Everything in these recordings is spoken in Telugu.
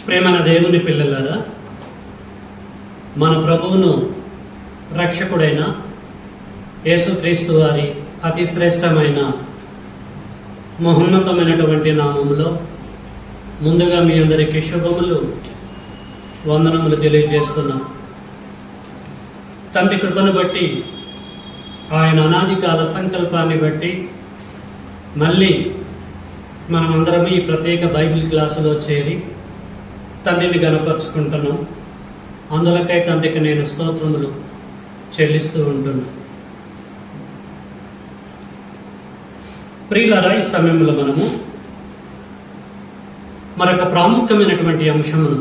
ప్రేమన దేవుని పిల్లలారా, మన ప్రభువును రక్షకుడైన యేసుక్రీస్తు వారి అతి శ్రేష్టమైన మహోన్నతమైనటువంటి నామములో ముందుగా మీ అందరికీ శుభములు, వందనములు తెలియజేస్తున్నాం. తండ్రి కృపను బట్టి, ఆయన అనాది కాల సంకల్పాన్ని బట్టి మళ్ళీ మనమందరం ఈ ప్రత్యేక బైబిల్ క్లాసులో చేరి తండ్రిని గణపరుచుకుంటున్నాం. అందులకై తండ్రికి నేను స్తోత్రములు చెల్లిస్తూ ఉంటున్నాను. ప్రియులారా, ఈ సమయంలో మనము మరొక ప్రాముఖ్యమైనటువంటి అంశమును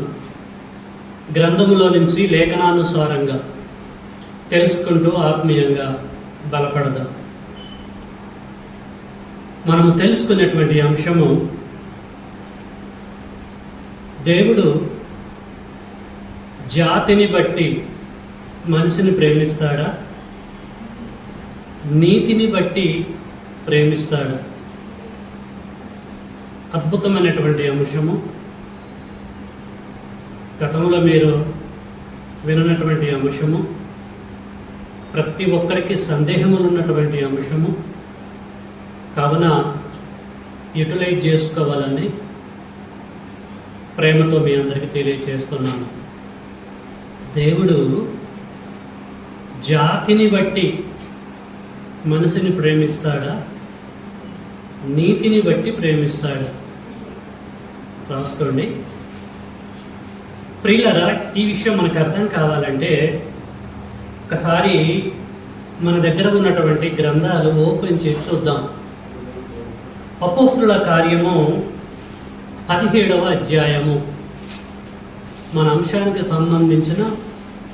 గ్రంథములో నుంచి లేఖనానుసారంగా తెలుసుకుంటూ ఆత్మీయంగా బలపడదాం. మనము తెలుసుకునేటువంటి అంశము, దేవుడు జాతిని బట్టి మనిషిని ప్రేమిస్తాడా, నీతిని బట్టి ప్రేమిస్తాడా? అద్భుతమైనటువంటి అంశము. గతంలో మీరు వినటువంటి అంశము, ప్రతి ఒక్కరికి సందేహములు ఉన్నటువంటి అంశము. కావున యూటిలైజ్ చేసుకోవాలని ప్రేమతో మీ అందరికీ తెలియజేస్తున్నాను. దేవుడు జాతిని బట్టి మనిషిని ప్రేమిస్తాడా, నీతిని బట్టి ప్రేమిస్తాడా? రాసుకోండి. ప్రియులారా, ఈ విషయం మనకు అర్థం కావాలంటే ఒకసారి మన దగ్గర ఉన్నటువంటి గ్రంథాలు ఓపెన్ చేసి చూద్దాం. అపోస్తుల కార్యము 17వ అధ్యాయము మన అంశానికి సంబంధించిన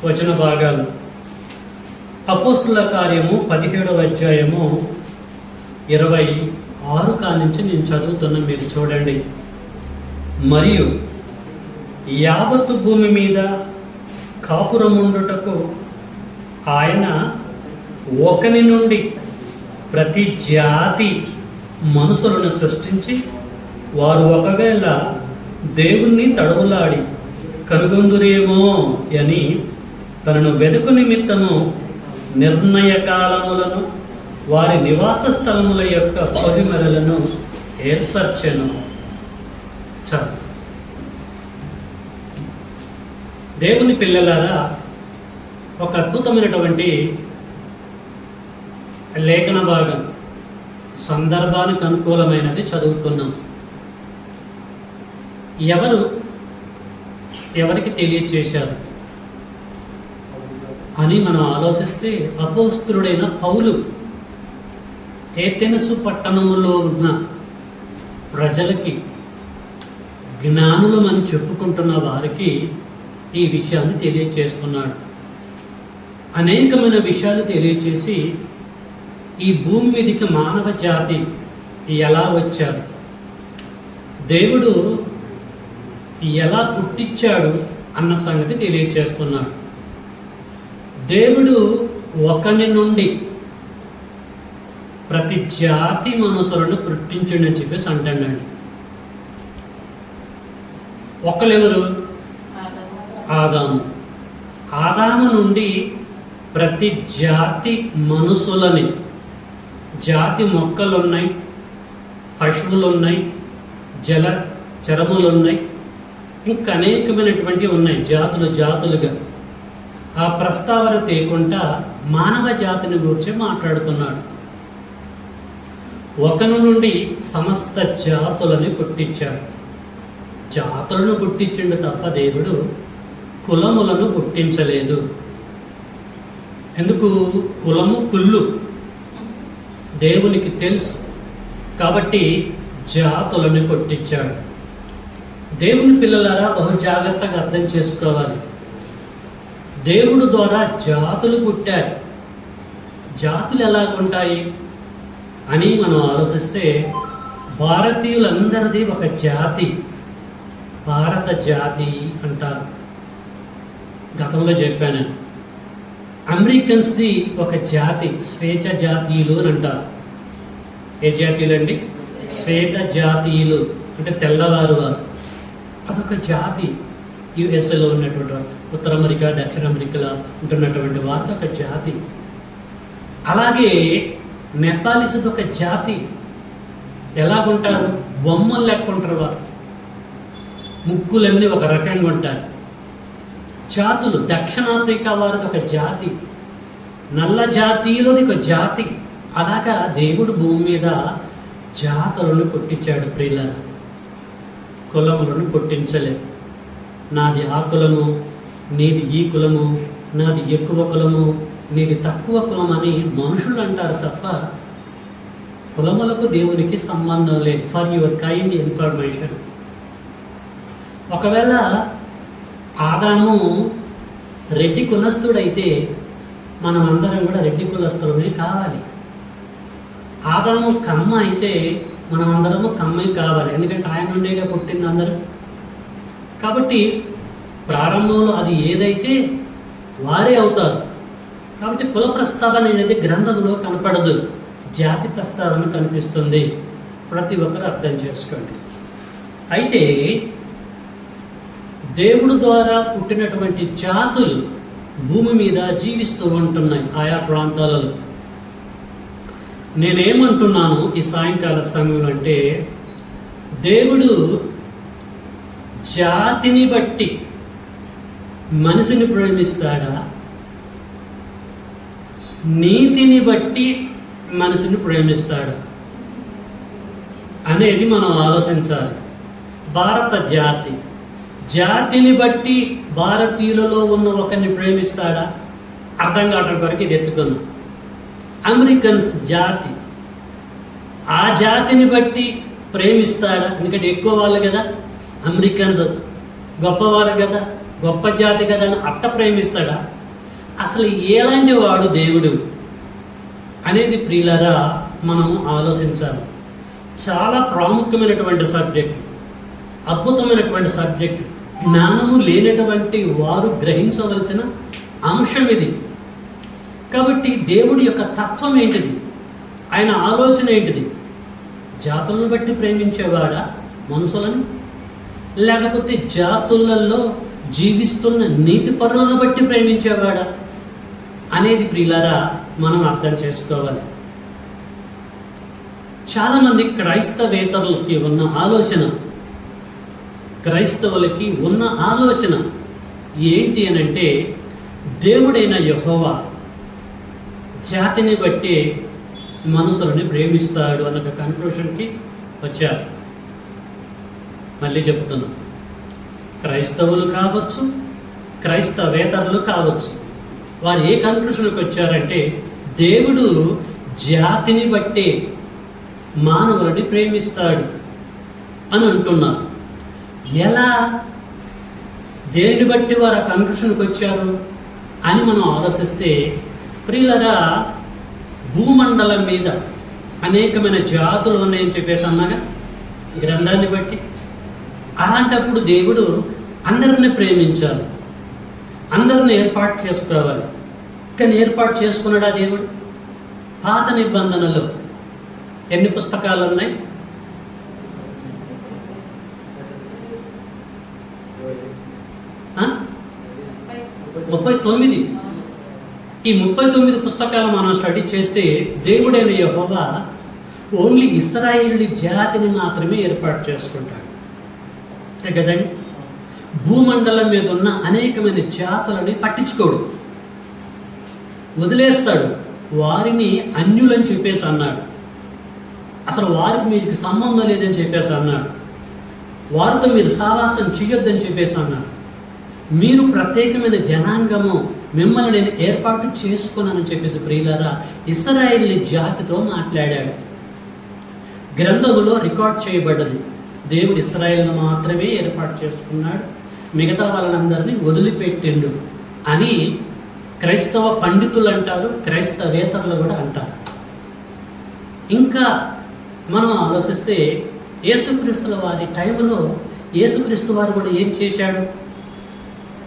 వచన భాగాలు. అపోస్తుల కార్యము 17వ అధ్యాయము 26 కానించి నేను చదువుతున్నా, మీరు చూడండి. మరియు యావత్తు భూమి మీద కాపురముండుటకు ఆయన ఒకని నుండి ప్రతి జాతి మనుషులను సృష్టించి, వారు ఒకవేళ దేవుణ్ణి తడవులాడి కనుగొందురేమో అని తనను వెదుకు నిమిత్తము నిర్ణయ కాలములను, వారి నివాస స్థలముల యొక్క పొలిమరలను ఏర్పరచెను. చాలు. దేవుని పిల్లలారా, ఒక అద్భుతమైనటువంటి లేఖన భాగం, సందర్భానికి అనుకూలమైనది చదువుకున్నాం. ఎవరికి తెలియచేశారు అని మనం ఆలోచిస్తే, అపోస్తలుడైన పౌలు ఏథెన్సు పట్టణములో ఉన్న ప్రజలకి, జ్ఞానులమని చెప్పుకుంటున్న వారికి ఈ విషయాన్ని తెలియచేస్తున్నాడు. అనేకమైన విషయాలు తెలియచేసి, ఈ భూమి మీదకి మానవ జాతి ఎలా వచ్చారు, దేవుడు ఎలా పుట్టించాడు అన్న సంగతి తెలియచేస్తున్నాడు. దేవుడు ఒకని నుండి ప్రతి జాతి మనుషులను పుట్టించండి అని చెప్పేసి అంటాడండి. ఒకరెవరు? ఆదాము. ఆదాము నుండి ప్రతి జాతి మనుషులని, జాతి మొక్కలు ఉన్నాయి, పశువులు ఉన్నాయి, చరములు ఉన్నాయి, ఇంకా అనేకమైనటువంటివి ఉన్నాయి, జాతులుగా. ఆ ప్రస్తావన తేకుండా మానవ జాతిని గురించి మాట్లాడుతున్నాడు. ఒకను నుండి సమస్త జాతులని పుట్టించాడు. జాతులను పుట్టించిండు తప్ప దేవుడు కులములను పుట్టించలేదు. ఎందుకు? కులము కుళ్ళు దేవునికి తెలుసు కాబట్టి జాతులను పుట్టించాడు. దేవుని పిల్లలారా, బహు జాగ్రత్తగా అర్థం చేసుకోవాలి. దేవుడు ద్వారా జాతులు పుట్టాయి. జాతులు ఎలాగుంటాయి అని మనం ఆలోచిస్తే, భారతీయులందరిది ఒక జాతి, భారత జాతి అంటారు. గతంలో చెప్పాను. అమెరికన్స్ది ఒక జాతి, శ్వేత జాతీయులు అని అంటారు. ఏ జాతీయులు అండి? శ్వేత జాతీయులు అంటే తెల్లవారు వారు. అదొక జాతి. యుఎస్ఏలో ఉన్నటువంటి వారు, ఉత్తర అమెరికా, దక్షిణ అమెరికాలో ఉంటున్నటువంటి వారితో ఒక జాతి. అలాగే నేపాలీస్ ఒక జాతి. ఎలాగుంటారు? బొమ్మలు లెక్క ఉంటారు వారు. ముక్కులన్నీ ఒక రకంగా ఉంటారు. జాతులు. దక్షిణాఫ్రికా వారిది ఒక జాతి. నల్ల జాతీయులది ఒక జాతి. అలాగా దేవుడు భూమి మీద జాతులను పుట్టించాడు ప్రియులారా. కులములను పుట్టించలేదు. నాది ఆ కులము, నీది ఈ కులము, నాది ఎక్కువ కులము, నీది తక్కువ కులం అని మనుషులు అంటారు తప్ప కులములకు దేవునికి సంబంధం లేదు. For your kind information. ఒకవేళ ఆదాము రెడ్డి కులస్తుడైతే మనం అందరం కూడా రెడ్డి కులస్తులమే కావాలి. ఆదాము కమ్మ అయితే మనం అందరము కమ్మే కావాలి. ఎందుకంటే ఆయన నుండేగా పుట్టింది అందరూ. కాబట్టి ప్రారంభంలో అది ఏదైతే వారే అవుతారు. కాబట్టి కుల ప్రస్తావన అనేది గ్రంథంలో కనపడదు, జాతి ప్రస్తావన కనిపిస్తుంది. ప్రతి ఒక్కరు అర్థం చేసుకోండి. అయితే దేవుడు ద్వారా పుట్టినటువంటి జాతులు భూమి మీద జీవిస్తూ ఉంటున్నాయి ఆయా ప్రాంతాలలో. నేనేమంటున్నాను ఈ సాయంకాల సమయంలో అంటే, దేవుడు జాతిని బట్టి మనిషిని ప్రేమిస్తాడా, నీతిని బట్టి మనిషిని ప్రేమిస్తాడా అనేది మనం ఆలోచించాలి. భారత జాతిని బట్టి భారతీయులలో ఉన్న ఒకరిని ప్రేమిస్తాడా? అర్థం కావడం కొరకు ఇది ఎత్తుకున్నాం. అమెరికన్స్ జాతి, ఆ జాతిని బట్టి ప్రేమిస్తాడా? ఎందుకంటే ఎక్కువ వాళ్ళు కదా, అమెరికన్స్ గొప్పవారు కదా, గొప్ప జాతి కదా అని అట్ట ప్రేమిస్తాడా? అసలు ఎలాంటి వాడు దేవుడు అనేది ప్రియులారా మనం ఆలోచించాలి. చాలా ప్రాముఖ్యమైనటువంటి సబ్జెక్ట్, అద్భుతమైనటువంటి సబ్జెక్ట్. జ్ఞానము లేనటువంటి వారు గ్రహించవలసిన అంశం ఇది. కాబట్టి దేవుడి యొక్క తత్వం ఏంటిది, ఆయన ఆలోచన ఏంటిది? జాతులను బట్టి ప్రేమించేవాడా మనుషులను, లేకపోతే జాతులలో జీవిస్తున్న నీతిపరులను బట్టి ప్రేమించేవాడా అనేది ప్రియులారా మనం అర్థం చేసుకోవాలి. చాలామంది క్రైస్తవేతరులకి ఉన్న ఆలోచన, క్రైస్తవులకి ఉన్న ఆలోచన ఏంటి అని అంటే, దేవుడైన యెహోవా జాతిని బట్టి మనుషులని ప్రేమిస్తాడు అన్న కన్క్లూషన్కి వచ్చారు. మళ్ళీ చెప్తున్నా, క్రైస్తవులు కావచ్చు, క్రైస్తవేతరులు కావచ్చు, వారు ఏ కన్క్లూషన్కి వచ్చారంటే దేవుడు జాతిని బట్టే మానవులని ప్రేమిస్తాడు అని అంటున్నారు. ఎలా, దేన్ని బట్టి వారు ఆ కన్క్లూషన్కి వచ్చారు అని మనం ఆలోచిస్తే ప్రియులరా, భూమండలం మీద అనేకమైన జాతులు ఉన్నాయని చెప్పేసి అన్నాగా గ్రంథాన్ని బట్టి. అలాంటప్పుడు దేవుడు అందరిని ప్రేమించాలి, అందరిని ఏర్పాటు చేసుకోవాలి. కానీ ఏర్పాటు చేసుకున్నాడా దేవుడు? పాత నిబంధనలో ఎన్ని పుస్తకాలు ఉన్నాయి? 39. ఈ 39 పుస్తకాలు మనం స్టడీ చేస్తే దేవుడైన యెహోవా ఓన్లీ ఇశ్రాయేలు జాతిని మాత్రమే ఏర్పాటు చేసుకుంటాడు. అంతే కదండి. భూమండలం మీద ఉన్న అనేకమైన జాతులని పట్టించుకోడు, వదిలేస్తాడు. వారిని అన్యులని చెప్పేసి అన్నాడు. అసలు వారికి మీకు సంబంధం లేదని చెప్పేసి అన్నాడు. వారితో మీరు సావాసం చేయొద్దని చెప్పేసి అన్నాడు. మీరు ప్రత్యేకమైన జనాంగము, మిమ్మల్ని నేను ఏర్పాటు చేసుకున్నానని చెప్పేసి ప్రియులారా ఇశ్రాయేలు జాతితో మాట్లాడాడు. గ్రంథములో రికార్డ్ చేయబడ్డది. దేవుడు ఇశ్రాయేలును మాత్రమే ఏర్పాటు చేసుకున్నాడు, మిగతా వాళ్ళందరినీ వదిలిపెట్టిండు అని క్రైస్తవ పండితులు అంటారు, క్రైస్తవేతరులు కూడా అంటారు. ఇంకా మనం ఆలోచిస్తే యేసుక్రీస్తుల వారి టైంలో యేసుక్రీస్తు వారు కూడా ఏం చేశాడు?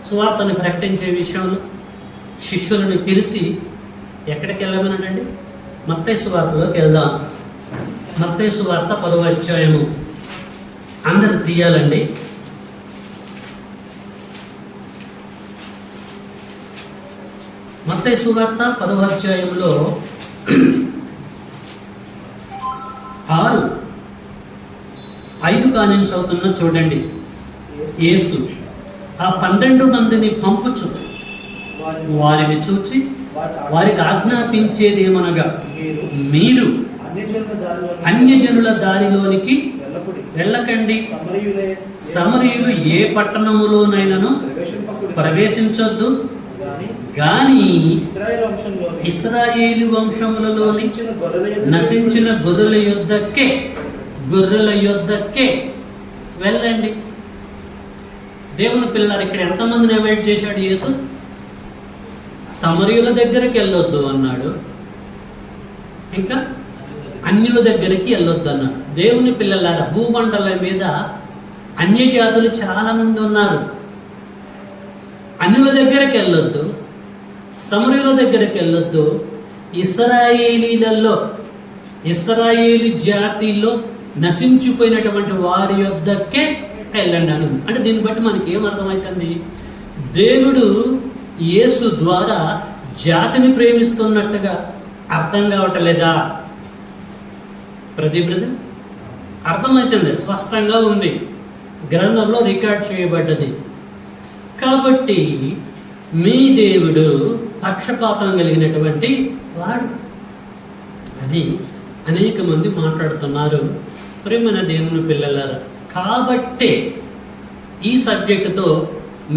సువార్తని ప్రకటించే విషయంలో శిష్యులను పిలిచి ఎక్కడికి వెళ్ళమన్నాడండి? మత్తయి సువార్తలోకి వెళ్దాం. మత్తయి సువార్త 10వ అధ్యాయము అందరు తీయాలండి. మత్తయి సువార్త 10వ అధ్యాయంలో 6-5 కానించి అవుతున్న చూడండి. యేసు ఆ 12 మందిని పంపుచు వారిని చూచి వారికి ఆజ్ఞాపించేది ఏమనగా, మీరు అన్యజనుల దారిలోనికి వెళ్ళకండి, సమరయులు ఏ పట్టణములోనైనను ప్రవేశించొద్దు, గాని ఇశ్రాయేలు వంశములలోని నశించిన గొర్రెల యొద్దకే వెళ్ళండి. దేవుని పిల్లలు, ఇక్కడ ఎంతమందిని అవాయిడ్ చేశాడు యేసు? సమరయుల దగ్గరికి వెళ్ళొద్దు అన్నాడు, ఇంకా అన్యుల దగ్గరికి వెళ్ళొద్దు అన్నాడు. దేవుని పిల్లలారా, భూమండలం మీద అన్యజాతులు చాలామంది ఉన్నారు. అన్యుల దగ్గరికి వెళ్ళొద్దు, సమరయుల దగ్గరికి వెళ్ళొద్దు, ఇశ్రాయేలీ జాతిలో నశించిపోయినటువంటి వారి యొద్దకే వెళ్ళండి అని. అంటే దీన్ని బట్టి మనకి ఏమర్థమవుతుంది? దేవుడు యేసు ద్వారా జాతిని ప్రేమిస్తున్నట్టుగా అర్థం కావట్లేదా? ప్రదీప్ బ్రదర్, అర్థమవుతుంది, స్పష్టంగా ఉంది, గ్రంథంలో రికార్డ్ చేయబడ్డది. కాబట్టి మీ దేవుడు పక్షపాతం కలిగినటువంటి వాడు అని అనేక మంది మాట్లాడుతున్నారు. ప్రేమైన దేవుని పిల్లలారా, కాబట్టే ఈ సబ్జెక్టుతో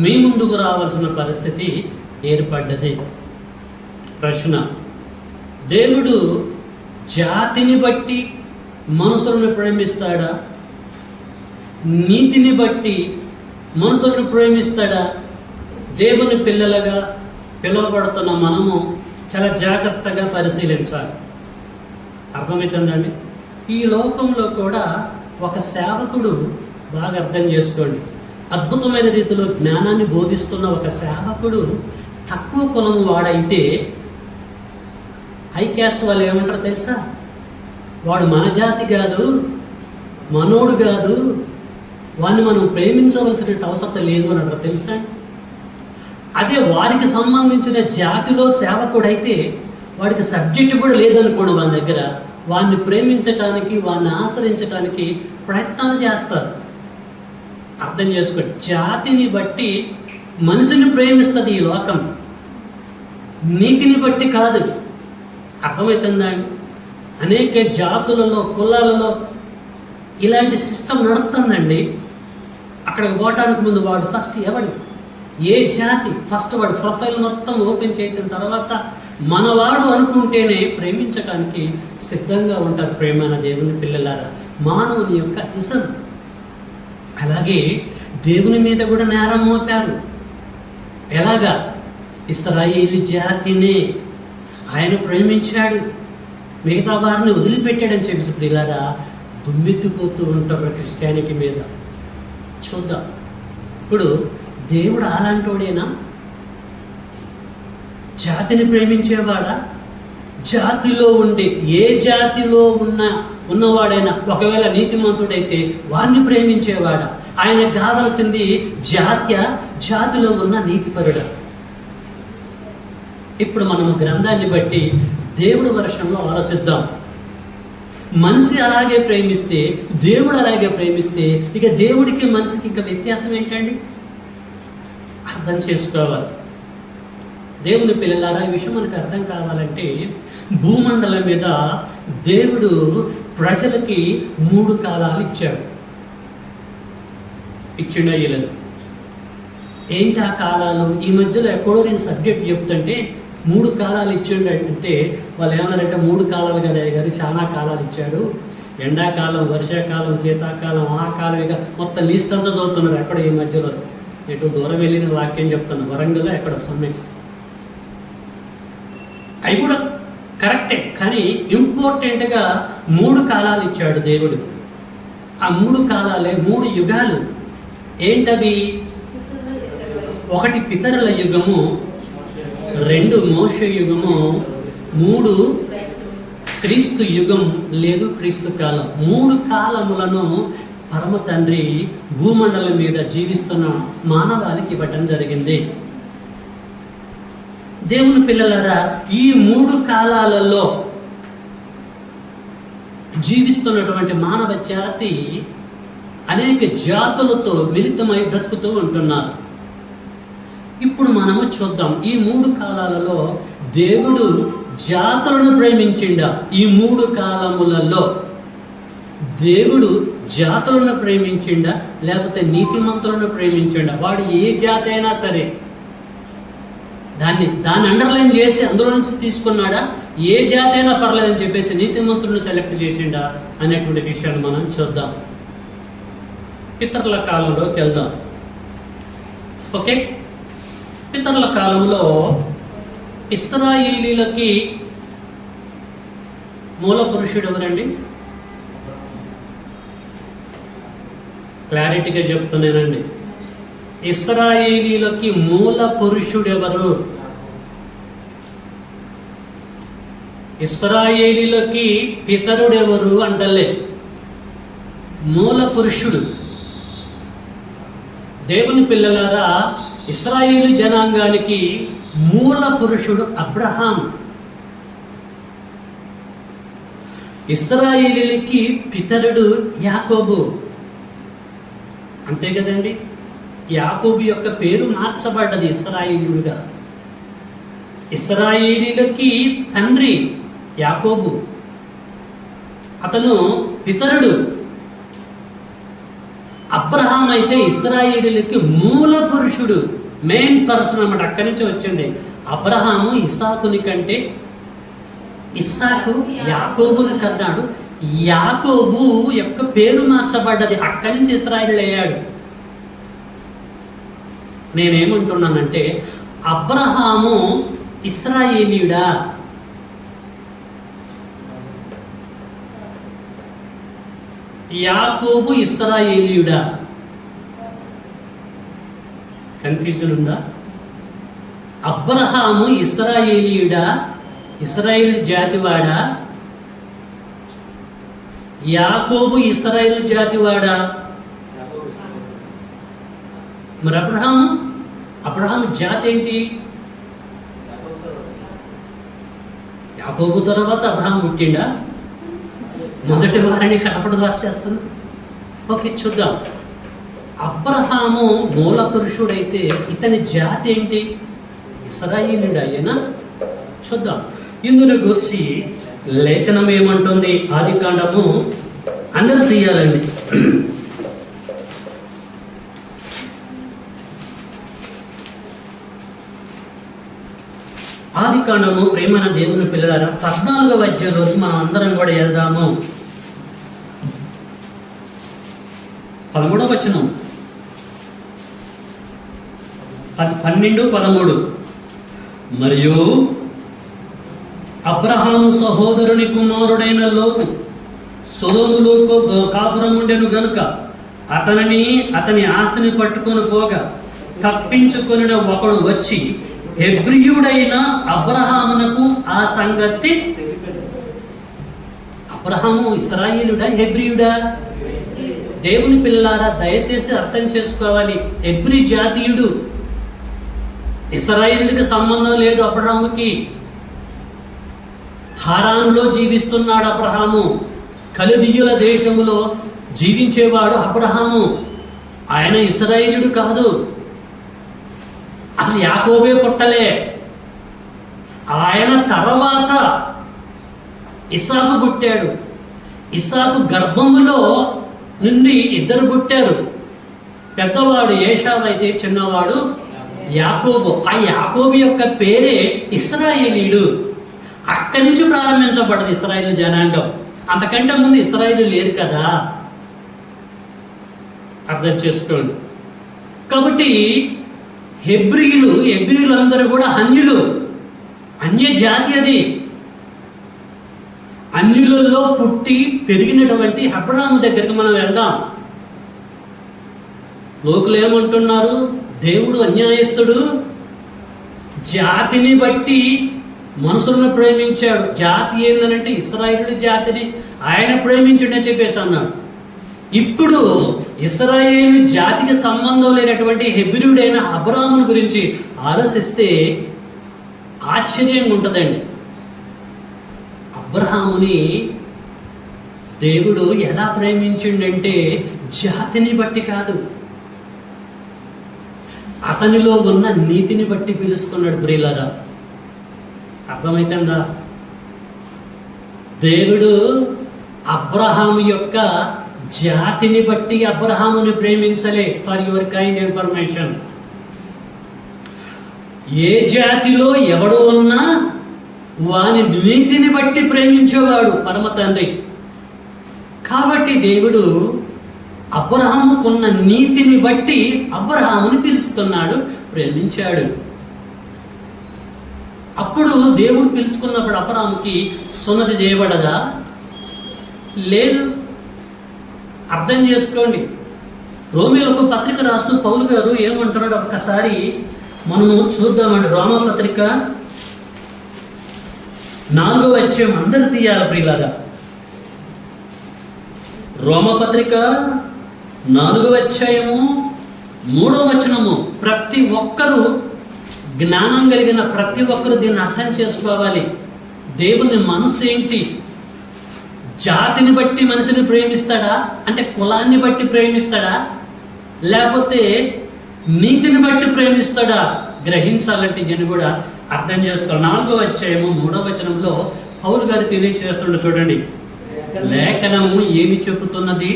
మీ ముందుకు రావాల్సిన పరిస్థితి ఏర్పడ్డది. ప్రశ్న: దేవుడు జాతిని బట్టి మనుషులను ప్రేమిస్తాడా? నీతిని బట్టి మనుషులను ప్రేమిస్తాడా? దేవుని పిల్లలుగా పిలువబడుతున్న మనము చాలా జాగ్రత్తగా పరిశీలించాలి. అర్థమవుతుందండి? ఈ లోకంలో కూడా ఒక సేవకుడు, బాగా అర్థం చేసుకోండి, అద్భుతమైన రీతిలో జ్ఞానాన్ని బోధిస్తున్న ఒక సేవకుడు తక్కువ కులం వాడైతే హై క్యాస్ట్ వాళ్ళు ఏమంటారు తెలుసా? వాడు మన జాతి కాదు, మనోడు కాదు, వాడిని మనం ప్రేమించవలసిన అవసరం లేదు అని అంటారు తెలుసా? అదే వారికి సంబంధించిన జాతిలో సేవకుడైతే వాడికి సబ్జెక్ట్ కూడా లేదనుకోండి, మన దగ్గర వాడిని ప్రేమించటానికి, వాడిని ఆశ్రయించటానికి ప్రయత్నాలు చేస్తారు. అర్థం చేసుకోండి, జాతిని బట్టి మనిషిని ప్రేమిస్తుంది ఈ లోకం, నీతిని బట్టి కాదు. అర్థమవుతుందా అండి? అనేక జాతులలో, కులాలలో ఇలాంటి సిస్టమ్ నడుస్తుందండి. అక్కడికి పోవటానికి ముందు వాడు ఫస్ట్ ఎవడు, ఏ జాతి, ఫస్ట్ వాడు ప్రొఫైల్ మొత్తం ఓపెన్ చేసిన తర్వాత మనవాడు అనుకుంటేనే ప్రేమించడానికి సిద్ధంగా ఉంటారు. ప్రేమైన దేవుని పిల్లలారా, మానవుని యొక్క ఇసం. అలాగే దేవుని మీద కూడా నేరం మోపారు. ఎలాగా? ఇశ్రాయేలు జాతినే ఆయన ప్రేమించాడు, మిగతా వారిని వదిలిపెట్టాడని చెప్పేసి ప్రియులారా దుమ్మెత్తిపోతూ ఉంటారు క్రిస్టియానిటీ మీద. చూద్దాం, ఇప్పుడు దేవుడు అలాంటోడేనా? జాతిని ప్రేమించేవాడా? జాతిలో ఉండే ఏ జాతిలో ఉన్నవాడైనా ఒకవేళ నీతిమంతుడైతే వారిని ప్రేమించేవాడా? ఆయనకు కావాల్సింది జాతిలో ఉన్న నీతిపరుడు. ఇప్పుడు మనము గ్రంథాన్ని బట్టి దేవుడి వర్షంలో ఆలోచిద్దాం. మనిషి అలాగే ప్రేమిస్తే, దేవుడు అలాగే ప్రేమిస్తే, ఇక దేవుడికి మనిషికి ఇంకా వ్యత్యాసం ఏంటండి? అర్థం చేసుకోవాలి. దేవుని పిల్లలారా, ఈ విషయం మనకు అర్థం కావాలంటే భూమండలం మీద దేవుడు ప్రజలకి 3 కాలాలు ఇచ్చాడు. ఇచ్చిండయ్యలను ఏంటి ఆ కాలాలు? ఈ మధ్యలో ఎక్కడో నేను సబ్జెక్ట్ చెప్తుంటే 3 కాలాలు ఇచ్చిండు అంటే వాళ్ళు ఏమన్నారంటే 3 కాలాలు కదా గారు, చాలా కాలాలు ఇచ్చాడు, ఎండాకాలం, వర్షాకాలం, శీతాకాలం, ఆ కాలం, ఇక మొత్తం లీస్ట్ అంతా చదువుతున్నారు. ఎక్కడ ఈ మధ్యలో ఎటు దూరం వెళ్ళిన వాక్యం చెప్తాను, వరంగల్లో ఎక్కడ సమ్మెక్స్, అవి కూడా కరెక్టే. కానీ ఇంపార్టెంట్గా 3 కాలాలు ఇచ్చాడు దేవుడు. ఆ 3 కాలాలే 3 యుగాలు. ఏంటవి? 1 పితరుల యుగము, 2 మోషే యుగము, 3 క్రీస్తు యుగం లేదు క్రీస్తు కాలం. 3 కాలములను పరమ తండ్రి భూమండలం మీద జీవిస్తున్న మానవాళికి ఇవ్వటం జరిగింది. దేవుని పిల్లలారా, ఈ 3 కాలాలలో జీవిస్తున్నటువంటి మానవ జాతి అనేక జాతులతో మిళితమై బ్రతుకుతూ ఉంటున్నారు. ఇప్పుడు మనము చూద్దాం, ఈ 3 కాలాలలో దేవుడు జాతులను ప్రేమించిండా? ఈ 3 కాలములలో దేవుడు జాతులను ప్రేమించిండా లేకపోతే నీతిమంతులను ప్రేమించిండా? వాడు ఏ జాతి అయినా సరే దాన్ని అండర్లైన్ చేసి అందులో నుంచి తీసుకున్నాడా? ఏ జాతి అయినా పర్లేదని చెప్పేసి నీతిమంతులను సెలెక్ట్ చేసిండా అనేటువంటి విషయాన్ని మనం చూద్దాం. పితరుల కాలంలోకి వెళ్దాం. ఓకే, పితరుల కాలంలో ఇశ్రాయేలీలకి మూల పురుషుడు ఎవరండి? క్లారిటీగా చెప్తున్నానండి. ఇశ్రాయేలీలకి మూల పురుషుడు ఎవరు? ఇశ్రాయేలీలకి పితరుడెవరు అంటలే, మూల పురుషుడు. దేవుని పిల్లలారా, ఇశ్రాయేలు జనాంగానికి మూల పురుషుడు అబ్రహాం. ఇశ్రాయేలీలకి పితరుడు యాకోబు. అంతే కదండి. యాకోబు యొక్క పేరు మార్చబడ్డది ఇశ్రాయేలీయుడిగా. ఇశ్రాయేలీలకి తండ్రి యాకోబు, అతను పితరుడు. అబ్రహాం అయితే ఇశ్రాయేలీలకి మూల పురుషుడు, మెయిన్ పర్సన్ అన్నమాట. అక్కడి నుంచి వచ్చింది. అబ్రహాము ఇస్సాకుని కంటే, ఇస్సాకు యాకోబుని కన్నాడు. యాకోబు యొక్క పేరు మార్చబడ్డది, అక్కడి నుంచి ఇశ్రాయేలు అయ్యాడు. నేనేమంటున్నానంటే, అబ్రహాము ఇశ్రాయేలీయుడా? యాకోబు ఇశ్రాయేలీయుడా? కన్ఫ్యూజన్ ఉందా? అబ్రహాము ఇశ్రాయేలీయుడా? ఇశ్రాయేలు జాతివాడా? యాకోబు ఇశ్రాయేలు జాతివాడా? మరి అబ్రహాము జాతి ఏంటి? యాకోబు తర్వాత అబ్రహాం పుట్టిండా? మొదటి వారిని కనపడ చేస్తున్నా. ఓకే, చూద్దాం. అబ్రహాము మూల పురుషుడైతే ఇతని జాతి ఏంటి? ఇశ్రాయేలీయుడు అయినా చూద్దాం. ఇందులో గురించి లేఖనం ఏమంటుంది? ఆదికాండము అందరూ తీయాలండి. ఆదికాండము, ప్రేమైన దేవుని పిల్లలారా, 14వ అధ్యాయంలోకి మనం అందరం కూడా వెళ్దాము. 13వ వచనం, 12, 13. మరియు అబ్రహాము సహోదరుని కుమారుడైన లోతు సొదొములో కాపురం ఉండెను గనుక అతని ఆస్తిని పట్టుకొని పోగా తప్పించుకొనిన ఒకడు వచ్చి హెబ్రీయుడైన అబ్రహామునకు ఆ సంగతి. అబ్రహాము ఇశ్రాయేలుడా హెబ్రీయుడా? దేవుని పిల్లారా, దయచేసి అర్థం చేసుకోవాలి. హెబ్రీ జాతీయుడు, ఇశ్రాయేలుకి సంబంధం లేదు అబ్రహాముకి. హారానులో జీవిస్తున్నాడు అబ్రహాము. కల్దీయుల దేశములో జీవించేవాడు అబ్రహాము. ఆయన ఇశ్రాయేలుడు కాదు. అసలు యాకోబే పుట్టలే. ఆయన తర్వాత ఇస్సాకు పుట్టాడు. ఇస్సాకు గర్భములో నుండి 2 పుట్టారు. పెద్దవాడు ఏశావు అయితే చిన్నవాడు యాకోబు. ఆ యాకోబు యొక్క పేరే ఇశ్రాయేలీయుడు. అక్కడి నుంచి ప్రారంభించబడ్డది ఇశ్రాయేలు జనాంగం. అంతకంటే ముందు ఇశ్రాయేలు లేరు కదా, అర్థం చేసుకోండి. కాబట్టి హెబ్రీయులందరూ కూడా అన్యులు, అన్య జాతి. అది అన్యులలో పుట్టి పెరిగినటువంటి అబ్రహాము దగ్గరికి మనం వెళ్దాం. లోకులు ఏమంటున్నారు? దేవుడు అన్యాయస్తుడు, జాతిని బట్టి మనుషులను ప్రేమించాడు. జాతి ఏందనంటే ఇశ్రాయేలు జాతిని ఆయన ప్రేమించుడని చెప్పేసి అన్నాడు. ఇప్పుడు ఇశ్రాయేలు జాతికి సంబంధం లేనటువంటి హెబ్రీయుడైన అబ్రహామును గురించి ఆలోచిస్తే ఆశ్చర్యంగా ఉంటుందండి. అబ్రహాముని దేవుడు ఎలా ప్రేమించిండంటే జాతిని బట్టి కాదు, అతనిలో ఉన్న నీతిని బట్టి పిలుచుకున్నాడు. ప్రియులారా, అర్థమైతుందా? దేవుడు అబ్రహాము యొక్క జాతిని బట్టి అబ్రహాముని ప్రేమించలే. ఫర్ యువర్ కైండ్ ఇన్ఫర్మేషన్, ఏ జాతిలో ఎవడు ఉన్నా వాని నీతిని బట్టి ప్రేమించేవాడు పరమ తండ్రి. కాబట్టి దేవుడు అబ్రహాముకున్న నీతిని బట్టి అబ్రహాముని పిలుచుకున్నాడు, ప్రేమించాడు. అప్పుడు దేవుడు పిలుచుకున్నప్పుడు అబ్రహాముకి సున్నతి చేయబడదా? లేదు. అర్థం చేసుకోండి. రోమీయులకు పత్రిక రాస్తూ పౌలు గారు ఏమంటున్నాడు ఒక్కసారి మనము చూద్దామండి. రోమపత్రిక 4వ అధ్యాయం అందరు తీయాలి ప్రియులారా. రోమపత్రిక 4వ అధ్యాయము 3వ వచనము. ప్రతి ఒక్కరూ, జ్ఞానం కలిగిన ప్రతి ఒక్కరు దీన్ని అర్థం చేసుకోవాలి. దేవుని మనసు ఏంటి? జాతిని బట్టి మనిషిని ప్రేమిస్తాడా? అంటే కులాన్ని బట్టి ప్రేమిస్తాడా? లేకపోతే నీతిని బట్టి ప్రేమిస్తాడా? గ్రహించాలంటే నేను కూడా అర్థం చేసుకోవాలి. 4వ అధ్యాయము 3వ వచనంలో పౌలు గారు తెలియజేస్తుండే చూడండి. లేఖనము ఏమి చెబుతున్నది?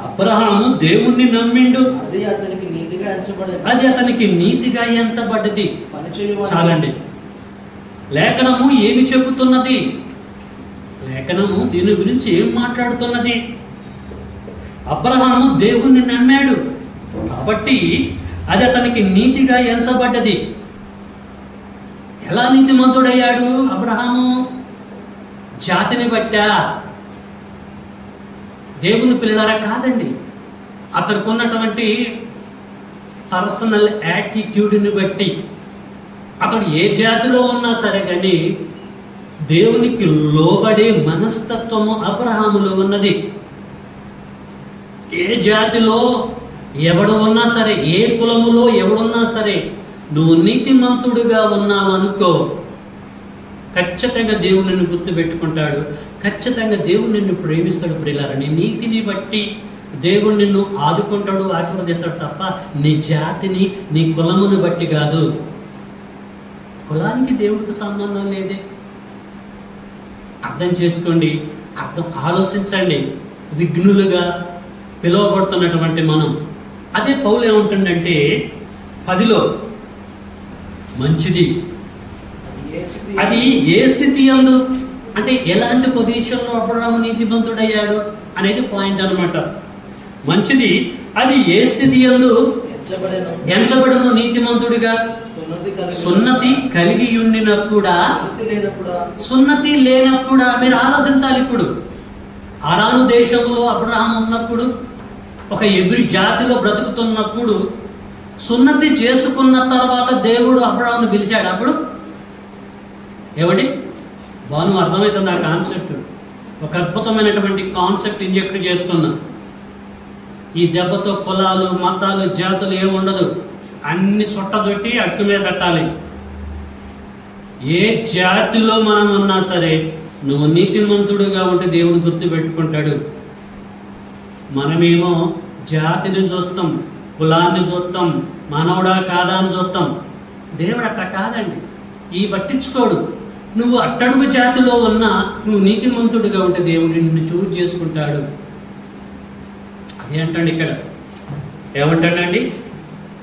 అబ్రహాము దేవుణ్ణి నమ్మిండు, అది అతనికి నీతిగా ఎంచబడ్డది. చాలండి. లేఖనము ఏమి చెబుతున్నది? లేఖనము దీని గురించి ఏం మాట్లాడుతున్నది? అబ్రహాము దేవుణ్ణి నమ్మాడు కాబట్టి అది అతనికి నీతిగా ఎంచబడ్డది. ఎలా నీతిమంతుడయ్యాడు అబ్రహాము? జాతిని బట్టా? దేవుని పిల్లలారా కాదండి, అతనికి ఉన్నటువంటి పర్సనల్ యాటిట్యూడ్ని బట్టి. అతడు ఏ జాతిలో ఉన్నా సరే కానీ దేవునికి లోబడే మనస్తత్వము అబ్రహాములో ఉన్నది. ఏ జాతిలో ఎవడు ఉన్నా సరే, ఏ కులములో ఎవడున్నా సరే, నువ్వు నీతిమంతుడుగా ఉన్నావు అనుకో, ఖచ్చితంగా దేవుడు నిన్ను గుర్తుపెట్టుకుంటాడు, ఖచ్చితంగా దేవుడు నిన్ను ప్రేమిస్తాడు. ప్రియులారా, నీ నీతిని బట్టి దేవుడు నిన్ను ఆదుకుంటాడు, ఆశీర్వదిస్తాడు తప్ప నీ జాతిని, నీ కులమును బట్టి కాదు. కులానికి దేవుడికి సంబంధం లేదే. అర్థం చేసుకోండి, ఆలోచించండి. విఘ్నులుగా పిలువబడుతున్నటువంటి మనం, అదే పౌలు ఏమంటుండంటే 10లో మంచిది. అది ఏ స్థితి అందు, అంటే ఎలాంటి పొజిషన్లో అబ్రహాము నీతిమంతుడయ్యాడు అనేది పాయింట్ అన్నమాట. మంచిది అది ఏ స్థితి అందు ఎంచబడను నీతిమంతుడిగా? సున్నతి కలిగి ఉండినప్పుడా, సున్నతి లేనప్పుడా? మీరు ఆలోచించాలి. ఇప్పుడు అరాను దేశంలో అబ్రహాం ఉన్నప్పుడు, ఒక ఎబ్రి జాతిలో బ్రతుకుతున్నప్పుడు, సున్నతి చేసుకున్న తర్వాత దేవుడు అబ్రహామును పిలిచాడు. అప్పుడు ఏమండి బాను అర్థమవుతుంది ఆ కాన్సెప్ట్? ఒక అద్భుతమైనటువంటి కాన్సెప్ట్ ఇంజెక్ట్ చేస్తున్నా. ఈ దెబ్బతో కులాలు, మతాలు, జాతులు ఏముండదు, అన్ని చుట్టజొట్టి అటుకు మీద పెట్టాలి. ఏ జాతిలో మనం ఉన్నా సరే నువ్వు నీతిమంతుడుగా ఉంటే దేవుడు గుర్తుపెట్టుకుంటాడు. మనమేమో జాతిని చూస్తాం, కులాన్ని చూస్తాం, మానవుడా కాదా అని చూస్తాం. దేవుడు అట్ట కాదండి, ఈ పట్టించుకోడు. నువ్వు అట్టడుగు జాతిలో ఉన్నా నువ్వు నీతిమంతుడిగా ఉంటే దేవుడు నిన్ను చూజ్ చేసుకుంటాడు. అదే అంటండి ఇక్కడ. ఏమంటాడండి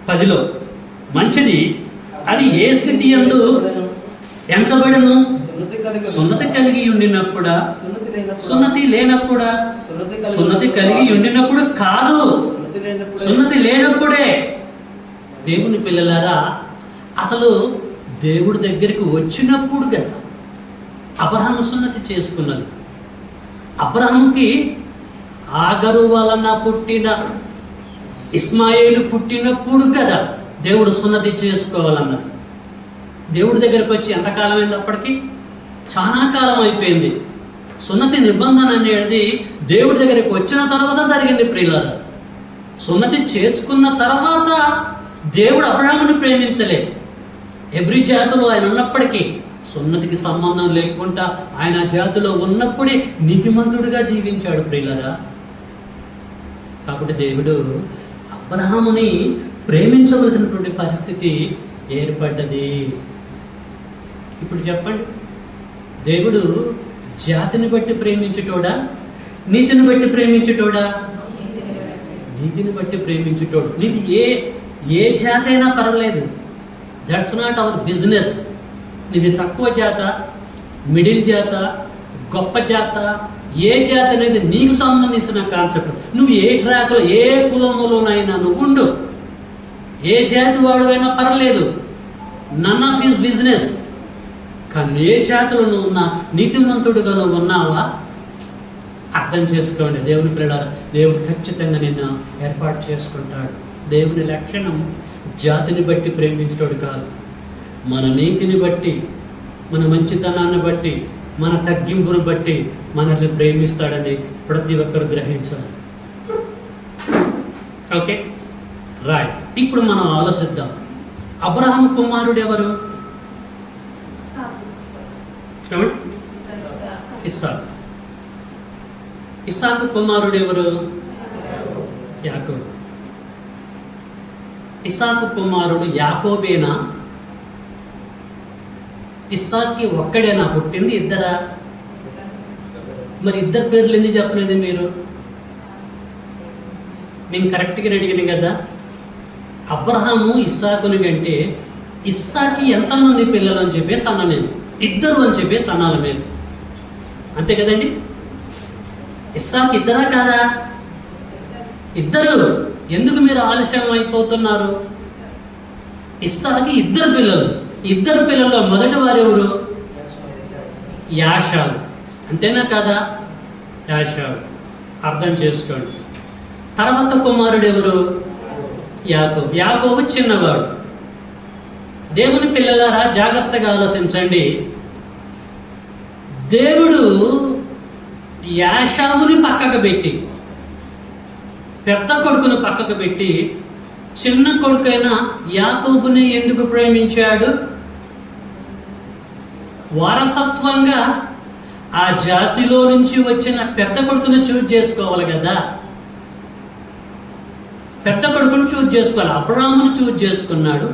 10లో మంచిది అది ఏ స్థితి యందు ఎంచబడను? సున్నతి కలిగి ఉండినప్పుడా, సున్నతి లేనప్పుడా? సున్నతి కలిగి ఉండినప్పుడు కాదు, సున్నతి లేనప్పుడే. దేవుని పిల్లలారా, అసలు దేవుడి దగ్గరికి వచ్చినప్పుడు కదా అబ్రహాము సున్నతి చేసుకున్నది. అబ్రహాముకి ఆగరు వలన పుట్టిన ఇస్మాయిలు పుట్టినప్పుడు కదా దేవుడు సున్నతి చేసుకోవాలన్నది. దేవుడి దగ్గరికి వచ్చి ఎంతకాలం అయింది? అప్పటికి చాలా కాలం అయిపోయింది. సున్నతి నిబంధన అనేది దేవుడి దగ్గరికి వచ్చిన తర్వాత జరిగింది ప్రియులారా. సున్నతి చేసుకున్న తర్వాత దేవుడు అబ్రహాముని ప్రేమించలేదు. ఎవ్రీ జాతిలో ఆయన ఉన్నప్పటికీ సున్నతికి సంబంధం లేకుండా ఆయన జాతిలో ఉన్నప్పుడే నీతిమంతుడిగా జీవించాడు ప్రియులరా. కాబట్టి దేవుడు అబ్రహాముని ప్రేమించవలసినటువంటి పరిస్థితి ఏర్పడ్డది. ఇప్పుడు చెప్పండి, దేవుడు జాతిని బట్టి ప్రేమించుటోడా, నీతిని బట్టి ప్రేమించుటోడా? నీతిని బట్టి ప్రేమించుటోడు. నీది ఏ జాతి అయినా పర్వాలేదు, దట్స్ నాట్ అవర్ బిజినెస్. నీది తక్కువ జాత, మిడిల్ జాత, గొప్ప జాత, ఏ జాతి అనేది నీకు సంబంధించిన కాన్సెప్ట్. నువ్వు ఏ ట్రాక్లో ఏ కులంలోనైనా నువ్వు ఉండు, ఏ జాతి వాడువైనా పర్లేదు, నన్ ఆఫ్ హిస్ బిజినెస్. కానీ ఏ జాతిలో నువ్వు ఉన్నా, నీతిమంతుడుగా నువ్వు ఉన్నావా? అర్థం చేసుకోండి దేవుని పిల్లలారా, దేవుడు ఖచ్చితంగా నిన్ను ఏర్పాటు చేసుకుంటాడు. దేవుని లక్షణం జాతిని బట్టి ప్రేమించటోడు కాదు, మన నీతిని బట్టి, మన మంచితనాన్ని బట్టి, మన తగ్గింపును బట్టి మనల్ని ప్రేమిస్తాడని ప్రతి ఒక్కరు గ్రహించాలి. Okay right. ఇప్పుడు మనం ఆలోచిద్దాం, అబ్రహాం కుమారుడు ఎవరు? ఇస్సాకు. ఇస్సాకు కుమారుడు ఎవరు? యాకోబు. ఇస్సాకు కుమారుడు యాకోబేనా? ఇస్సాక్కి ఒక్కడేనా పుట్టింది, ఇద్దరా? మరి ఇద్దరు పేర్లు ఎందుకు చెప్పలేదు మీరు? నేను కరెక్ట్గా అడిగింది కదా. అబ్రహాము ఇస్సాకుని కంటే ఇస్సాక్కి ఎంతమంది పిల్లలు అని చెప్పేసి అన్న నేను, ఇద్దరు అని చెప్పేసి అనాలి మీరు, అంతే కదండి? ఇస్సాకు ఇద్దరా కాదా? ఇద్దరు. ఎందుకు మీరు ఆలస్యం అయిపోతున్నారు? ఇస్సాకు ఇద్దరు పిల్లలు. ఇద్దరు పిల్లల్లో మొదటి వారు ఎవరు? యాషావు. అంతేనా కాదా? యాషావు. అర్థం చేసుకోండి. తర్వాత కుమారుడు ఎవరు? యాకోబు. యాకోబు చిన్నవాడు. దేవుని పిల్లలారా జాగ్రత్తగా ఆలోచించండి. దేవుడు యాషావుని పక్కకు పెట్టి, పెద్ద కొడుకుని పక్కకు పెట్టి, చిన్న కొడుకైన యాకోబుని ఎందుకు ప్రేమించాడు? వారసత్వంగా ఆ జాతిలో నుంచి వచ్చిన పెద్ద కొడుకుని చూజ్ చేసుకోవాలి కదా. పెద్ద కొడుకుని చూజ్ చేసుకోవాలి. అబ్రహాముని చూజ్ చేసుకున్నాడు,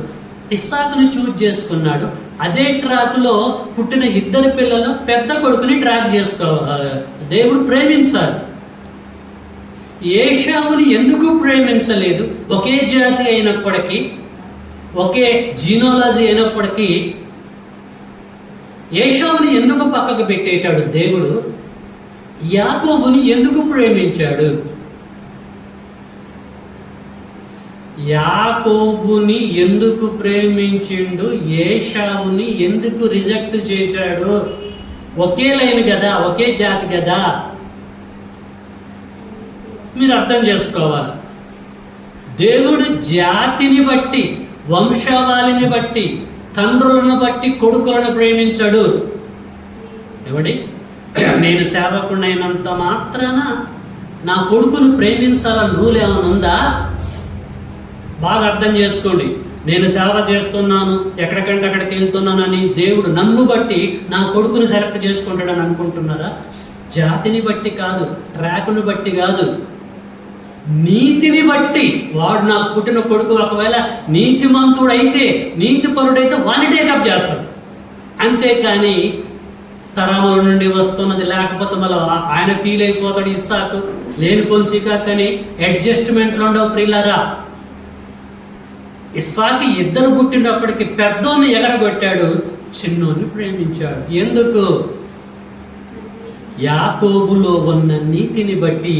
ఇస్సాకుని చూజ్ చేసుకున్నాడు. అదే ట్రాక్లో పుట్టిన ఇద్దరు పిల్లలు పెద్ద కొడుకుని ట్రాక్ చేసుకోవాలి. దేవుడు ప్రేమించాలి. ఏషావుని ఎందుకు ప్రేమించలేదు? ఒకే జాతి అయినప్పటికీ, ఒకే జీనోలాజీ అయినప్పటికీ ఏషావుని ఎందుకు పక్కకు పెట్టేశాడు దేవుడు? యాకోబుని ఎందుకు ప్రేమించాడు? యాకోబుని ఎందుకు ప్రేమించిండు? ఏషావుని ఎందుకు రిజెక్ట్ చేశాడు? ఒకే లైన్ కదా, ఒకే జాతి కదా. మీరు అర్థం చేసుకోవాలి. దేవుడు జాతిని బట్టి, వంశావళిని బట్టి, తండ్రులను బట్టి కొడుకులను ప్రేమించడు. ఏమండి, నేను సేవకుడైనంత మాత్రాన నా కొడుకును ప్రేమించాలని రూల్ ఏమైనా ఉందా? బాగా అర్థం చేసుకోండి. నేను సేవ చేస్తున్నాను, ఎక్కడికంటే అక్కడికి వెళ్తున్నానని దేవుడు నన్ను బట్టి నా కొడుకుని సెలెక్ట్ చేసుకుంటాడని అనుకుంటున్నారా? జాతిని బట్టి కాదు, ట్రాక్ను బట్టి కాదు, నీతిని బట్టి. వాడు నాకు పుట్టిన కొడుకు ఒకవేళ నీతిమంతుడైతే, నీతిపరుడైతే వాడిని టేకప్ చేస్తాడు. అంతేకాని తరముల నుండి వస్తున్నది లేకపోతే మళ్ళీ ఆయన ఫీల్ అయిపోతాడు. ఇస్సాకు లేనిపోని చికాకని అడ్జస్ట్మెంట్లు ఉండవు ప్రియులారా. ఇస్సాకు ఇద్దరు పుట్టినప్పటికీ పెద్దోని ఎగరగొట్టాడు, చిన్నోని ప్రేమించాడు. ఎందుకు? యాకోబులో ఉన్న నీతిని బట్టి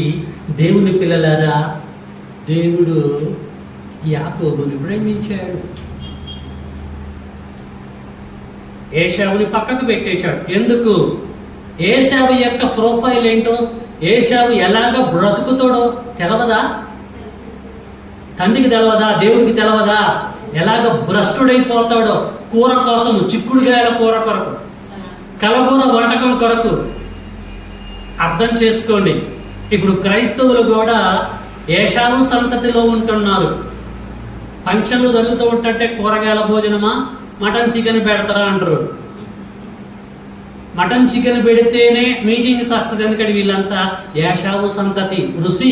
దేవుని పిల్లలారా, దేవుడు యాకోబుని ప్రేమించాడు. ఏశావుని పక్కకు పెట్టేశాడు. ఎందుకు? ఏశావు యొక్క ప్రొఫైల్ ఏంటో, ఏశావు ఎలాగ బ్రతుకుతాడో తెలవదా? తండ్రికి తెలవదా? దేవుడికి తెలవదా? ఎలాగ భ్రష్టుడైపోతాడో, కూర కోసం, చిక్కుడుగాయల కూర కొరకు, కలగూర వంటకం కొరకు. అర్థం చేసుకోండి. ఇప్పుడు క్రైస్తవులు కూడా ఏషావు సంతతిలో ఉంటున్నారు. ఫంక్షన్లు జరుగుతూ ఉంటుంటే కూరగాయల భోజనమా, మటన్ చికెన్ పెడతారా అంటారు. మటన్ చికెన్ పెడితేనే మీటింగ్ సక్సెస్. ఎందుకంటే వీళ్ళంతా యాషావు సంతతి, రుచి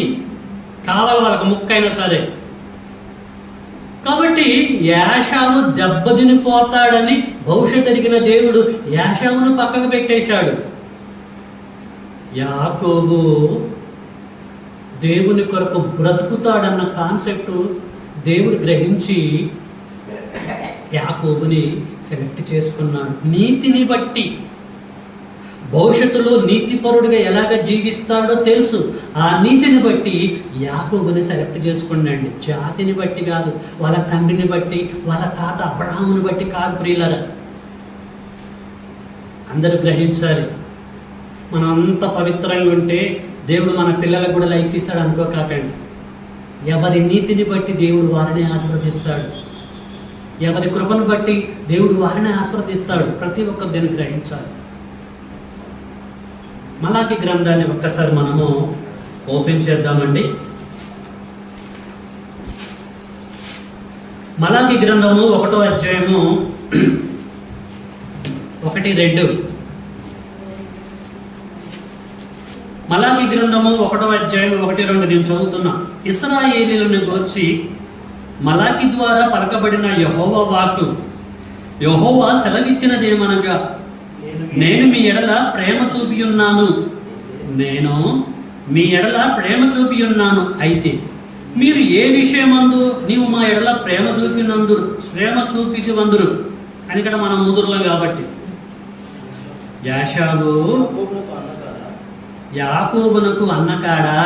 కావాలి వాళ్ళకి ముక్కైనా సరే. కాబట్టి యాషావు దెబ్బతినిపోతాడని భవిష్యత్తు ఎరిగిన దేవుడు యాషావును పక్కకు పెట్టేశాడు. యాకోబు దేవుని కొరకు బ్రతుకుతాడన్న కాన్సెప్ట్ దేవుడు గ్రహించి యాకోబుని సెలెక్ట్ చేసుకున్నాడు. నీతిని బట్టి భవిష్యత్తులో నీతిపరుడుగా ఎలాగ జీవిస్తాడో తెలుసు. ఆ నీతిని బట్టి యాకోబుని సెలెక్ట్ చేసుకున్నాడు. జాతిని బట్టి కాదు, వాళ్ళ తండ్రిని బట్టి, వాళ్ళ తాత అబ్రహాముని బట్టి కాదు. ప్రియులారా, అందరూ గ్రహించాలి. మనం అంత పవిత్రంగా ఉంటే దేవుడు మన పిల్లలకు కూడా లైఫ్ ఇస్తాడు అనుకోకండి. ఎవరి నీతిని బట్టి దేవుడు వారిని ఆశీర్వదిస్తాడు. ఎవరి కృపను బట్టి దేవుడు వారిని ఆశీర్వదిస్తాడు. ప్రతి ఒక్కరు దీన్ని గ్రహించాలి. మలాకి గ్రంథాన్ని ఒక్కసారి మనము ఓపెన్ చేద్దామండి. మలాకి గ్రంథము 1వ అధ్యాయము 1-2. మలాకి గ్రంథము 1వ అధ్యాయం 1-2 నేను చదువుతున్నా. ఇశ్రాయేలీయులను గూర్చి మలాకి ద్వారా పలకబడిన యెహోవా వాక్కు. యెహోవా సెలవిచ్చినదేమనగా, నేను మీ ఎడల ప్రేమ చూపియున్నాను. నేను మీ ఎడల ప్రేమ చూపియున్నాను. అయితే మీరు ఏ విషయమందు నీవు మా ఎడల ప్రేమ చూపితివందురు అని ఇక్కడ మనం ముదురులం కాబట్టి. యాషావు యాకోబునకు అన్నకాడా,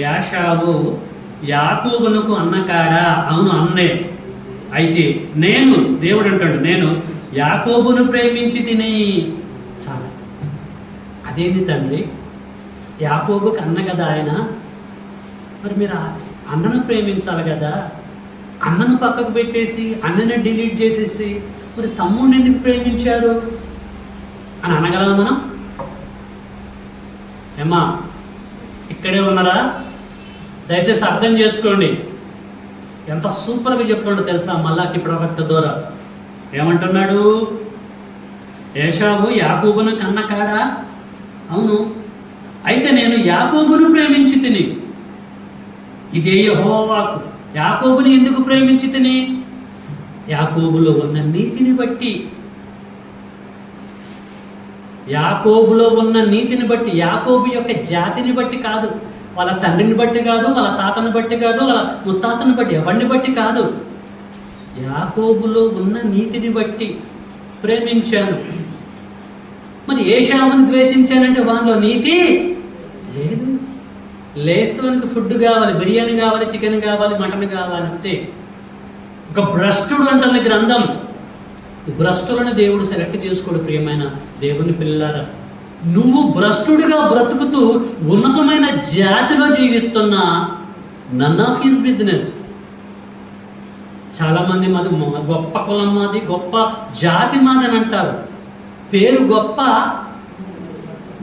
యాషావు యాకోబునకు అన్నకాడా? అవును, అన్నే. అయితే నేను, దేవుడు అంటాడు, నేను యాకోబును ప్రేమించి తిని. చాలా. అదేంటి తండ్రి, యాకోబుకి అన్న కదా ఆయన, మరి మీరు అన్నను ప్రేమించాలి కదా. అన్నను పక్కకు పెట్టేసి అన్నని డిలీట్ చేసేసి మరి తమ్ముడిని ఎందుకు ప్రేమించారు అని అనగలమా మనం? ఏమ్మా, ఇక్కడే ఉన్నారా? దయచేసి అర్థం చేసుకోండి. ఎంత సూపర్గా చెప్తున్నాడో తెలుసా మలాకి ప్రవక్త ద్వారా. ఏమంటున్నాడు? ఏశావు యాకోబును కన్న కాడా? అవును. అయితే నేను యాకోబును ప్రేమించి తిని. ఇదే యెహోవా వాక్కు. యాకోబుని ఎందుకు ప్రేమించి తిని? యాకోబులో ఉన్న నీతిని బట్టి. యాకోబులో ఉన్న నీతిని బట్టి, యాకోబు యొక్క జాతిని బట్టి కాదు, వాళ్ళ తండ్రిని బట్టి కాదు, వాళ్ళ తాతని బట్టి కాదు, వాళ్ళ ముత్తాతని బట్టి, ఎవరిని బట్టి కాదు. యాకోబులో ఉన్న నీతిని బట్టి ప్రేమించాను. మరి ఏశావుని ద్వేషించానంటే వాళ్ళలో నీతి లేదు. లేస్తానికి ఫుడ్ కావాలి, బిర్యానీ కావాలి, చికెన్ కావాలి, మటన్ కావాలి, అంతే. ఒక భ్రష్టుడు అంటుంది గ్రంథం. భ్రష్టులను దేవుడు సెలెక్ట్ చేసుకోడు. ప్రియమైన దేవుని పిల్లారా, నువ్వు భ్రష్టుడిగా బ్రతుకుతూ ఉన్నతమైన జాతిలో జీవిస్తున్నా నన్ ఆఫ్ హిస్ బిజినెస్. చాలామంది మాది గొప్ప కులం, మాది గొప్ప జాతి మాది అని అంటారు. పేరు గొప్ప,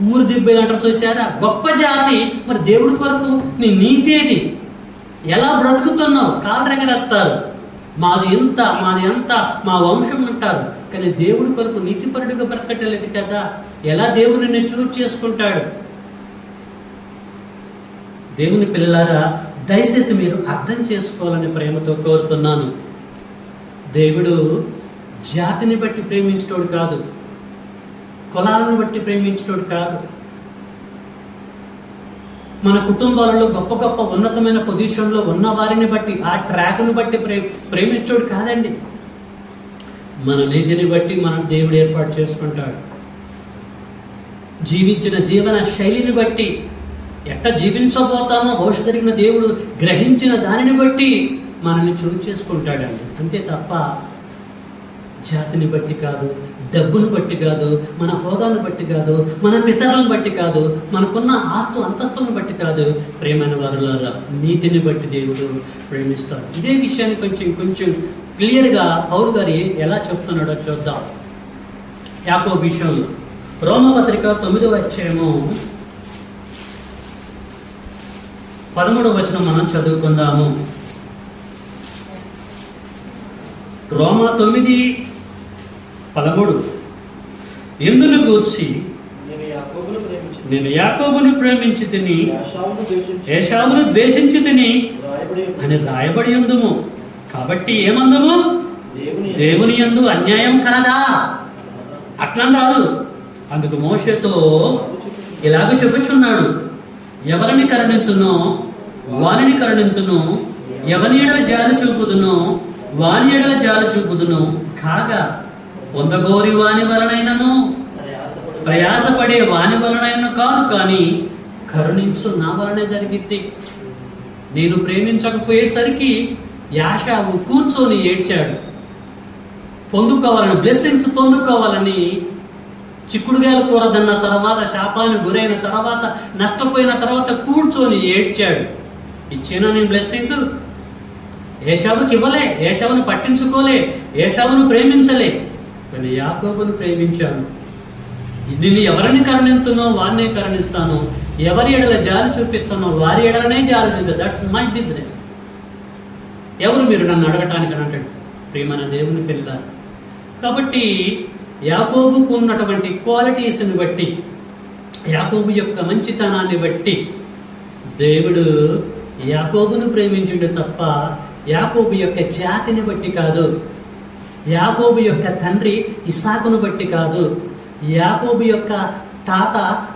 ఊరు దిబ్బలు అంటారు చూసారా? గొప్ప జాతి. మరి దేవుడి కొరకు నీ నీతేది? ఎలా బ్రతుకుతున్నావు? కాళ్ళు రెగరేస్తారు. మాది ఇంత, మాది అంత, మా వంశం అంటారు. కానీ దేవుడి కొరకు నీతిపరుడిగా బ్రతకట్టలేదు కదా. ఎలా దేవుని నేను చూజ్ చేసుకుంటాడు? దేవుని పిల్లలారా, దయచేసి మీరు అర్థం చేసుకోవాలని ప్రేమతో కోరుతున్నాను. దేవుడు జాతిని బట్టి ప్రేమించేటోడు కాదు, కులాలను బట్టి ప్రేమించేటోడు కాదు. మన కుటుంబాలలో గొప్ప గొప్ప ఉన్నతమైన పొజిషన్లో ఉన్న వారిని బట్టి, ఆ ట్రాక్ను బట్టి ప్రేమించేటోడు కాదండి. మన నీతిని బట్టి మనం దేవుడు ఏర్పాటు చేసుకుంటాడు. జీవించిన జీవన శైలిని బట్టి, ఎట్ట జీవించబోతామో భవిష్యత్తు జరిగిన దేవుడు గ్రహించిన దానిని బట్టి మనల్ని చూజ్ చేసుకుంటాడండి. అంతే తప్ప జాతిని బట్టి కాదు, డబ్బును బట్టి కాదు, మన హోదాను బట్టి కాదు, మన పితరులను బట్టి కాదు, మనకున్న ఆస్తు అంతస్తులను బట్టి కాదు. ప్రేమైన వారులారా, నీతిని బట్టి దేవుడు ప్రేమిస్తాడు. ఇదే విషయాన్ని కొంచెం క్లియర్గా పౌలు గారు ఎలా చెప్తున్నాడో చూద్దాం. యాకోబు విషయంలో రోమపత్రిక 9వ అధ్యాయము 13వ వచనం మనం చదువుకుందాము. రోమా 9:13 ఇందును గూర్చి నేను యాకోబును ప్రేమించి తిని ఏశావును ద్వేషించి తిని అని రాయబడి ఉందుము. కాబట్టి ఏమందుము? దేవుని యందు అన్యాయం కలదా? అట్లా రాదు. అందుకు మోషేతో ఇలాగ చెప్పుచున్నాడు, ఎవరిని కరుణింతునో వానిని కరుణింతును, ఎవని ఎడల జాలి చూపుదునో వాని ఎడల జాలి చూపుదును, కాగా పొందగోరి వాని వలనైనను ప్రయాసపడే వాని వలనైనను కాదు, కానీ కరుణించు నా వలనే జరిగిద్ది. నేను ప్రేమించకపోయేసరికి యాషావు కూర్చొని ఏడ్చాడు. పొందుకోవాలని, బ్లెస్సింగ్స్ పొందుకోవాలని చిక్కుడుగాయల కూర తిన్న తర్వాత, శాపానికి గురైన తర్వాత, నష్టపోయిన తర్వాత కూర్చొని ఏడ్చాడు. ఇచ్చాను నేను బ్లెస్సింగ్? ఏశావుకి ఇవ్వలే, ఏశావును పట్టించుకోలే, ఏశావును ప్రేమించలే, కానీ యాకోబును ప్రేమించాను. నిన్ను ఎవరిని కరుణిస్తున్నో వారినే కరుణిస్తాను, ఎవరి ఎడల జాలి చూపిస్తానో వారి ఎడలనే జాలి చూపిస్తాను. That's my business. ఎవరు మీరు నన్ను అడగటానికి అని అంటాడు ప్రియమైన దేవుని పిల్లలు. కాబట్టి యాకోబుకు ఉన్నటువంటి క్వాలిటీస్ని బట్టి, యాకోబు యొక్క మంచితనాన్ని బట్టి దేవుడు యాకోబును ప్రేమించుడు తప్ప యాకోబు యొక్క జాతిని బట్టి కాదు, యాకోబు యొక్క తండ్రి ఇస్సాకును బట్టి కాదు, యాకోబు యొక్క తాత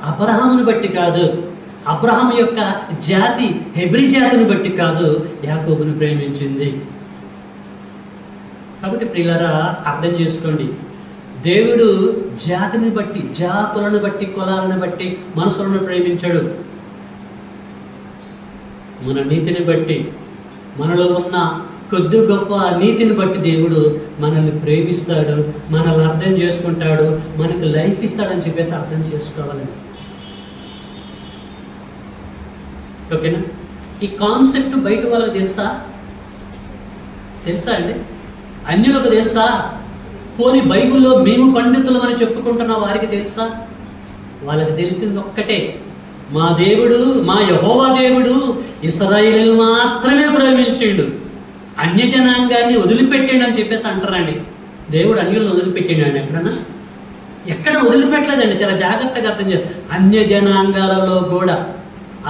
అబ్రహామును బట్టి కాదు, అబ్రహాము యొక్క జాతి హెబ్రీ జాతిని బట్టి కాదు యాకోబును ప్రేమించింది. కాబట్టి ప్రియులారా అర్థం చేసుకోండి, దేవుడు జాతిని బట్టి, జాతులను బట్టి, కులాలను బట్టి మనుషులను ప్రేమించడు. మన నీతిని బట్టి, మనలో ఉన్న కొద్ది గొప్ప నీతిని బట్టి దేవుడు మనల్ని ప్రేమిస్తాడు, మనల్ని అర్థం చేసుకుంటాడు, మనకు లైఫ్ ఇస్తాడని చెప్పేసి అర్థం చేసుకోవాలండి. ఓకేనా? ఈ కాన్సెప్ట్ బయట వాళ్ళకి తెలుసా అండి? అన్యులకు తెలుసా? పోనీ బైబిల్లో మేము పండితులమని చెప్పుకుంటున్న వారికి తెలుసా? వాళ్ళకి తెలిసింది ఒక్కటే, మా దేవుడు, మా యెహోవా దేవుడు ఇశ్రాయేలును మాత్రమే ప్రేమించిండు, అన్యజనాంగాన్ని వదిలిపెట్టిండు అని చెప్పేసి అంటారండి. దేవుడు అన్యులను వదిలిపెట్టిండు అండి? ఎక్కడ వదిలిపెట్టలేదండి. చాలా జాగ్రత్తగా అర్థం చేయాలి. అన్యజనాంగాలలో కూడా,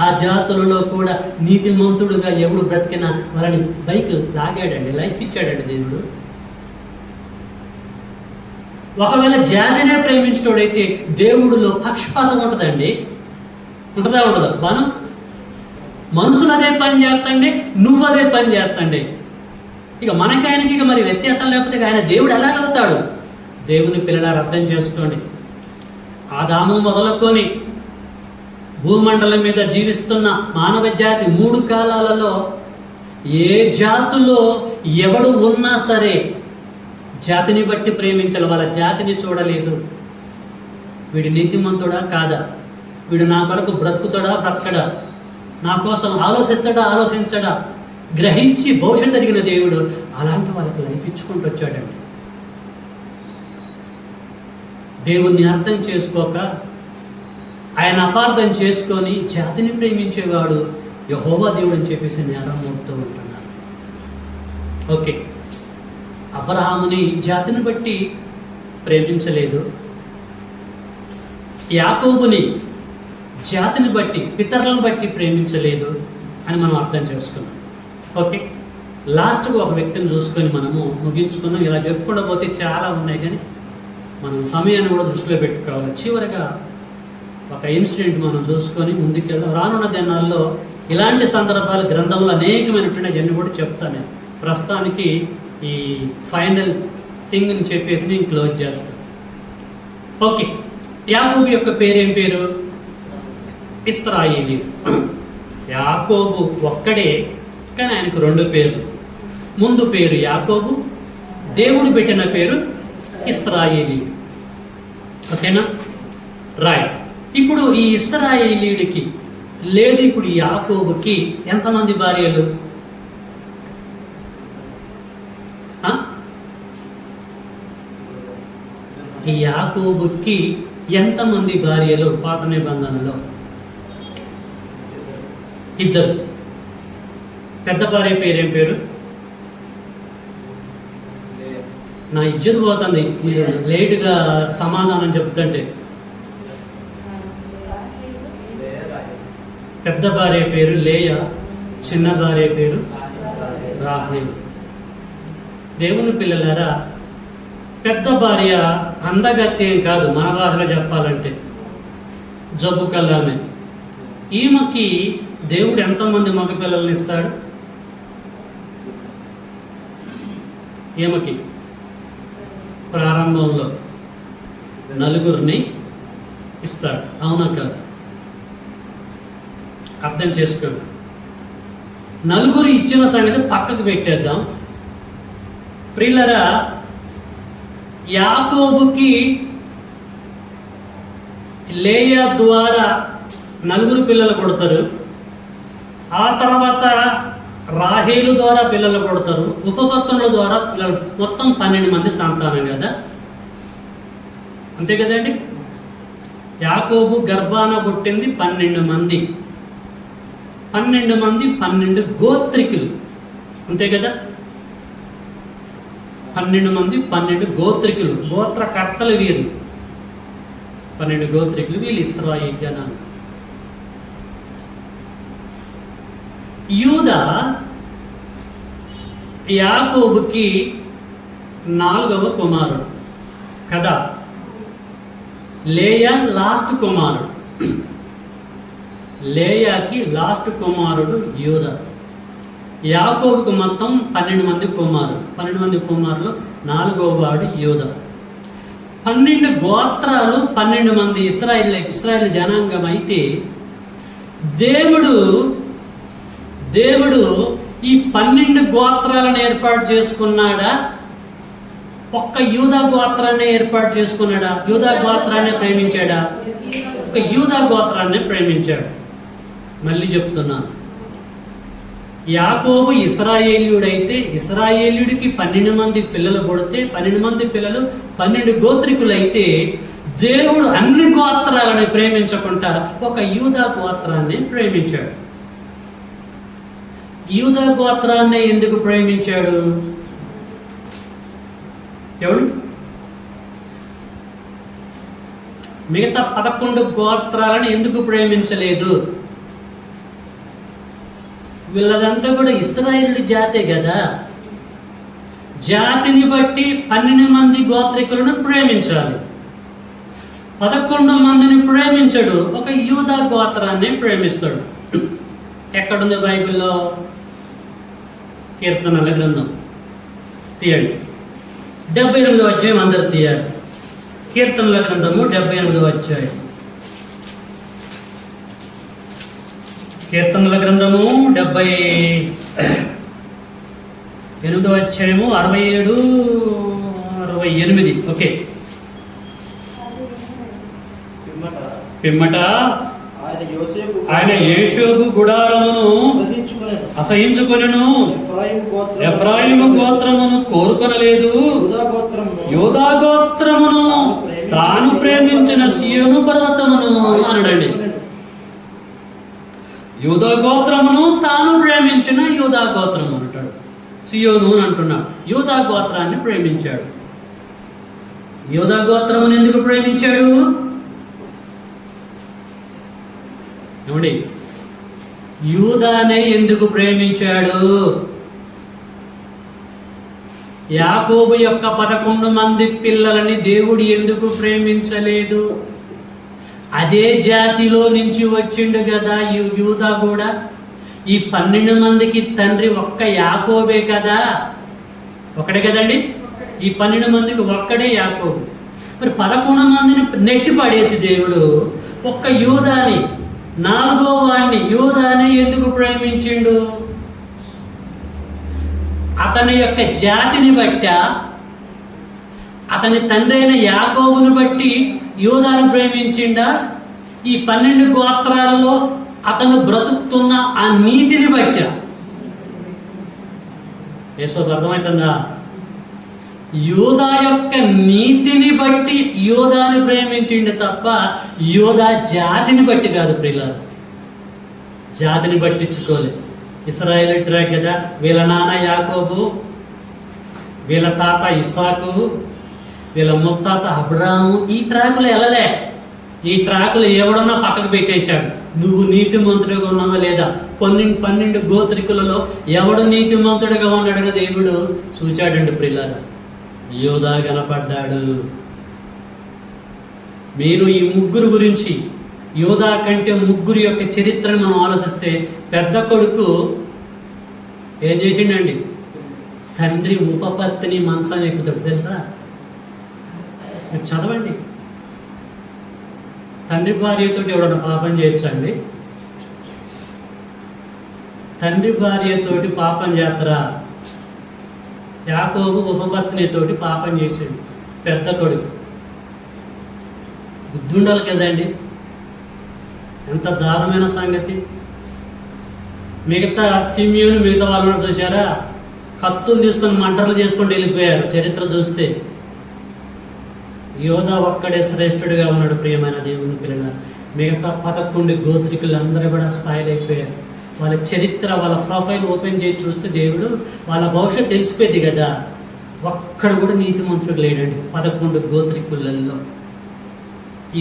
ఆ జాతులలో కూడా నీతిమంతుడుగా ఎవడు బ్రతికినా వాళ్ళని బైక్ లాగాడండి, లైఫ్ ఇచ్చాడండి దేవుడు. ఒకవేళ జాతినే ప్రేమించడైతే దేవుడిలో పక్షపాతం ఉంటుందండి. ఉంటుందా ఉండదా? మనం మనుషులు అదే పని చేస్తండి, నువ్వు అదే పని చేస్తండి. ఇక మనకి ఆయనకి ఇక మరి వ్యత్యాసం లేకపోతే ఆయన దేవుడు ఎలాగవుతాడు? దేవుని పిల్లలారు అర్థం చేసుకోండి. ఆదాము మొదలుకొని భూమండలం మీద జీవిస్తున్న మానవ జాతి 3 కాలాలలో ఏ జాతులో ఎవడు ఉన్నా సరే జాతిని బట్టి ప్రేమించాలి, వాళ్ళ జాతిని చూడలేదు. వీడు నీతిమంతుడా కాదా, వీడు నా కొరకు బ్రతుకుతాడా బ్రతకడా, నా కోసం ఆలోచించడా గ్రహించి భవిష్యత్తు ఎరిగిన దేవుడు అలాంటి వాళ్ళకి లైఫ్ ఇచ్చుకుంటూ వచ్చాడండి. దేవుణ్ణి అర్థం చేసుకోక, ఆయన అపార్థం చేసుకొని జాతిని ప్రేమించేవాడు యెహోవా దేవుడు అని చెప్పేసి నేరం మోపుతూ ఉంటున్నారు. ఓకే, అబ్రహాముని జాతిని బట్టి ప్రేమించలేదు, యాకోబుని జాతిని బట్టి, పితరులను బట్టి ప్రేమించలేదు అని మనం అర్థం చేసుకున్నాం. ఓకే, లాస్ట్గా ఒక వ్యక్తిని చూసుకొని మనము ముగించుకున్నాం. ఇలా చెప్పుకుండా పోతే చాలా ఉన్నాయి, కానీ మనం సమయాన్ని కూడా దృష్టిలో పెట్టుకోవాలి. చివరిగా ఒక ఇన్సిడెంట్ మనం చూసుకొని ముందుకెళ్దాం. రానున్న దినాల్లో ఇలాంటి సందర్భాలు గ్రంథంలో అనేకమైనటువంటి అవన్నీ కూడా చెప్తాను. నేను ప్రస్తుతానికి ఈ ఫైనల్ థింగ్ని చెప్పేసి నేను క్లోజ్ చేస్తాను. ఓకే, యాకోబు యొక్క పేరేం పేరు? ఇశ్రాయేలీ. యాకోబు ఒక్కడే, కానీ ఆయనకు 2 పేర్లు. ముందు పేరు యాకోబు, దేవుడు పెట్టిన పేరు ఇశ్రాయేలీ. ఓకేనా? రైట్. ఇప్పుడు ఈ ఇశ్రాయేలీయుడికి లేదు, ఇప్పుడు యాకోబుకి ఎంతమంది భార్యలు? ఈ యాకోబుకి ఎంతమంది భార్యలు పాత నిబంధనలో? 2. పెద్ద భార్య పేరేం పేరు? నా ఇజ్జత్ పోతుంది మీరు లేటుగా సమాధానం చెప్తుంటే. పెద్ద భార్య పేరు లేయా, చిన్న భార్య పేరు రాహేలు. దేవుని పిల్లలారా, పెద్ద భార్య అందగత్యం కాదు, మన భాషలో చెప్పాలంటే జబ్బు కల్లామే. ఈమెకి దేవుడు ఎంతమంది మగ పిల్లల్ని ఇస్తాడు? ఈమెకి ప్రారంభంలో 4 ఇస్తాడు. అవునా కాదు? అర్థం చేసుకోండి. 4 ఇచ్చిన సంగతి పక్కకు పెట్టేద్దాం. ప్రియులరా, యాకోబుకి లేయా ద్వారా 4 పిల్లలు పుడతారు. ఆ తర్వాత రాహేలు ద్వారా పిల్లలు పుడతారు. ఉపపత్నుల ద్వారా పిల్లలు, మొత్తం 12 మంది సంతానం కదా, అంతే కదండి. యాకోబు గర్భాన పుట్టింది 12 మంది. 12 మంది 12 గోత్రికులు, అంతే కదా. 12 మంది 12 గోత్రికులు, గోత్రకర్తలు వీరు. 12 గోత్రికులు, వీళ్ళు ఇశ్రాయేలు జనాలు. యూదా యాకోబుకి 4వ కుమారుడు కదా. లేయా లాస్ట్ కుమారుడు. లేయాకి లాస్ట్ కుమారుడు యూదా. యాకోబుకు మొత్తం 12 మంది కుమారులు. 12 మంది కుమారులు 4వ వాడు యూదా. 12 గోత్రాలు, 12 మంది ఇశ్రాయేలు జనాంగం. అయితే దేవుడు ఈ 12 గోత్రాలను ఏర్పాటు చేసుకున్నాడా? ఒక్క యూదా గోత్రాన్ని ఏర్పాటు చేసుకున్నాడా? యూదా గోత్రాన్ని ప్రేమించాడా? ఒక్క యూదా గోత్రాన్ని ప్రేమించాడు. మళ్ళీ చెప్తున్నాను, యాకోబు ఇశ్రాయేలీయుడైతే ఇశ్రాయేలీయుడికి 12 మంది పిల్లలు పుడితే 12 మంది పిల్లలు 12 గోత్రికులైతే దేవుడు అన్ని గోత్రాలని ప్రేమించకుండా ఒక యూదా గోత్రాన్ని ప్రేమించాడు. యూదా గోత్రాన్ని ఎందుకు ప్రేమించాడు? ఎవడు? మిగతా 11 గోత్రాలను ఎందుకు ప్రేమించలేదు? వీళ్ళదంతా కూడా ఇశ్రాయేలు జాతే కదా. జాతిని బట్టి 12 మంది గోత్రికులను ప్రేమించాలి. 11 మందిని ప్రేమించడు, ఒక యూదా గోత్రాన్ని ప్రేమిస్తాడు. ఎక్కడుంది బైబిల్లో? కీర్తనల గ్రంథం తీయండి, 78వ అధ్యాయం. అందరు తీయాలి. కీర్తనల గ్రంథము 78వ అధ్యాయం. కీర్తనల గ్రంథము 78వ అధ్యాయము 67, 68. ఓకే. పిమ్మట ఆయన యోసేపు గుడారమును అసహించుకొనెను, ఎఫ్రాయిము గోత్రమును కోరుకొనలేదు, యూదా గోత్రమును తాను ప్రేమించిన సీయోను పర్వతమును అనడండి. యూదా గోత్రమును తాను ప్రేమించిన యూదా గోత్రము అంటాడు. సీయోను అని అంటున్నాడు. యూదా గోత్రాన్ని ప్రేమించాడు. యూదా గోత్రమును ఎందుకు ప్రేమించాడు? ఏమండి, యూదానే ఎందుకు ప్రేమించాడు? యాకోబు యొక్క 11 మంది పిల్లలని దేవుడు ఎందుకు ప్రేమించలేదు? అదే జాతిలో నుంచి వచ్చిండు కదా యూదా కూడా. ఈ 12 మందికి తండ్రి ఒక్క యాకోబే కదా, ఒక్కడే కదండి. ఈ 12 మందికి ఒక్కడే యాకోబు. మరి 11 మందిని నెట్టి పడేసి దేవుడు ఒక్క యూదాని, 4వ వాడిని యూదాని ఎందుకు ప్రేమించిండు? అతని యొక్క జాతిని బట్టా, అతని తండ్రి అయిన యాకోబును బట్టి యూదాను ప్రేమించిండా? ఈ 12 గోత్రాలలో అతను బ్రతుకుతున్న ఆ నీతిని బట్టా? యేసోకు అర్థమవుతుందా? యూదా యొక్క నీతిని బట్టి యూదాను ప్రేమించిండు తప్ప యూదా జాతిని బట్టి కాదు. ప్రియులారా, జాతిని పట్టించుకోలే. ఇశ్రాయేలీయుడే కదా, వీళ్ళ నాన్న యాకోబు వీళ్ళ తాత ఇస్సాకు, వీళ్ళ ముత్తాత అబ్రాము ఈ ట్రాకులు వెళ్ళలే. ఈ ట్రాకులు ఎవడన్నా పక్కకు పెట్టేశాడు. నువ్వు నీతిమంతుడిగా ఉన్నావా లేదా? 12 గోత్రికులలో ఎవడు నీతిమంతుడిగా ఉన్నాడుగా దేవుడు చూచాడండి ప్రియులారా. యోధా కనపడ్డాడు. మీరు ఈ ముగ్గురు గురించి, యోధా కంటే ముగ్గురు యొక్క చరిత్రను మనం ఆలోచిస్తే, పెద్ద కొడుకు ఏం చేసిండండి? తండ్రి ఉపపత్తిని మంచాన్ని ఎక్కుతాడు తెలుసా? మీరు చదవండి. తండ్రి భార్యతో ఎవడన్నా పాపం చేయొచ్చండి? తండ్రి భార్యతోటి పాపం చేస్తారా? యాకోబు ఉపపత్నితోటి పాపం చేసాడు పెద్ద కొడుకు. బుద్ధి ఉండాలి కదండి. ఎంత దారుణమైన సంగతి. మిగతా సిమియోను మిగతా వాళ్ళని చూసారా? కత్తులు తీసుకొని మంటలు చేసుకొని వెళ్ళిపోయారు. చరిత్ర చూస్తే యోధా ఒక్కడే శ్రేష్ఠుడిగా ఉన్నాడు. ప్రియమైన దేవుని పిల్లల, మిగతా 11 గోత్రికులు అందరూ కూడా స్థాయిలు అయిపోయారు. వాళ్ళ చరిత్ర, వాళ్ళ ప్రొఫైల్ ఓపెన్ చేసి చూస్తే దేవుడు వాళ్ళ భవిష్యత్తు తెలిసిపోయింది కదా. ఒక్కడు కూడా నీతిమంతుడు లేడండి 11 గోత్రికులలో.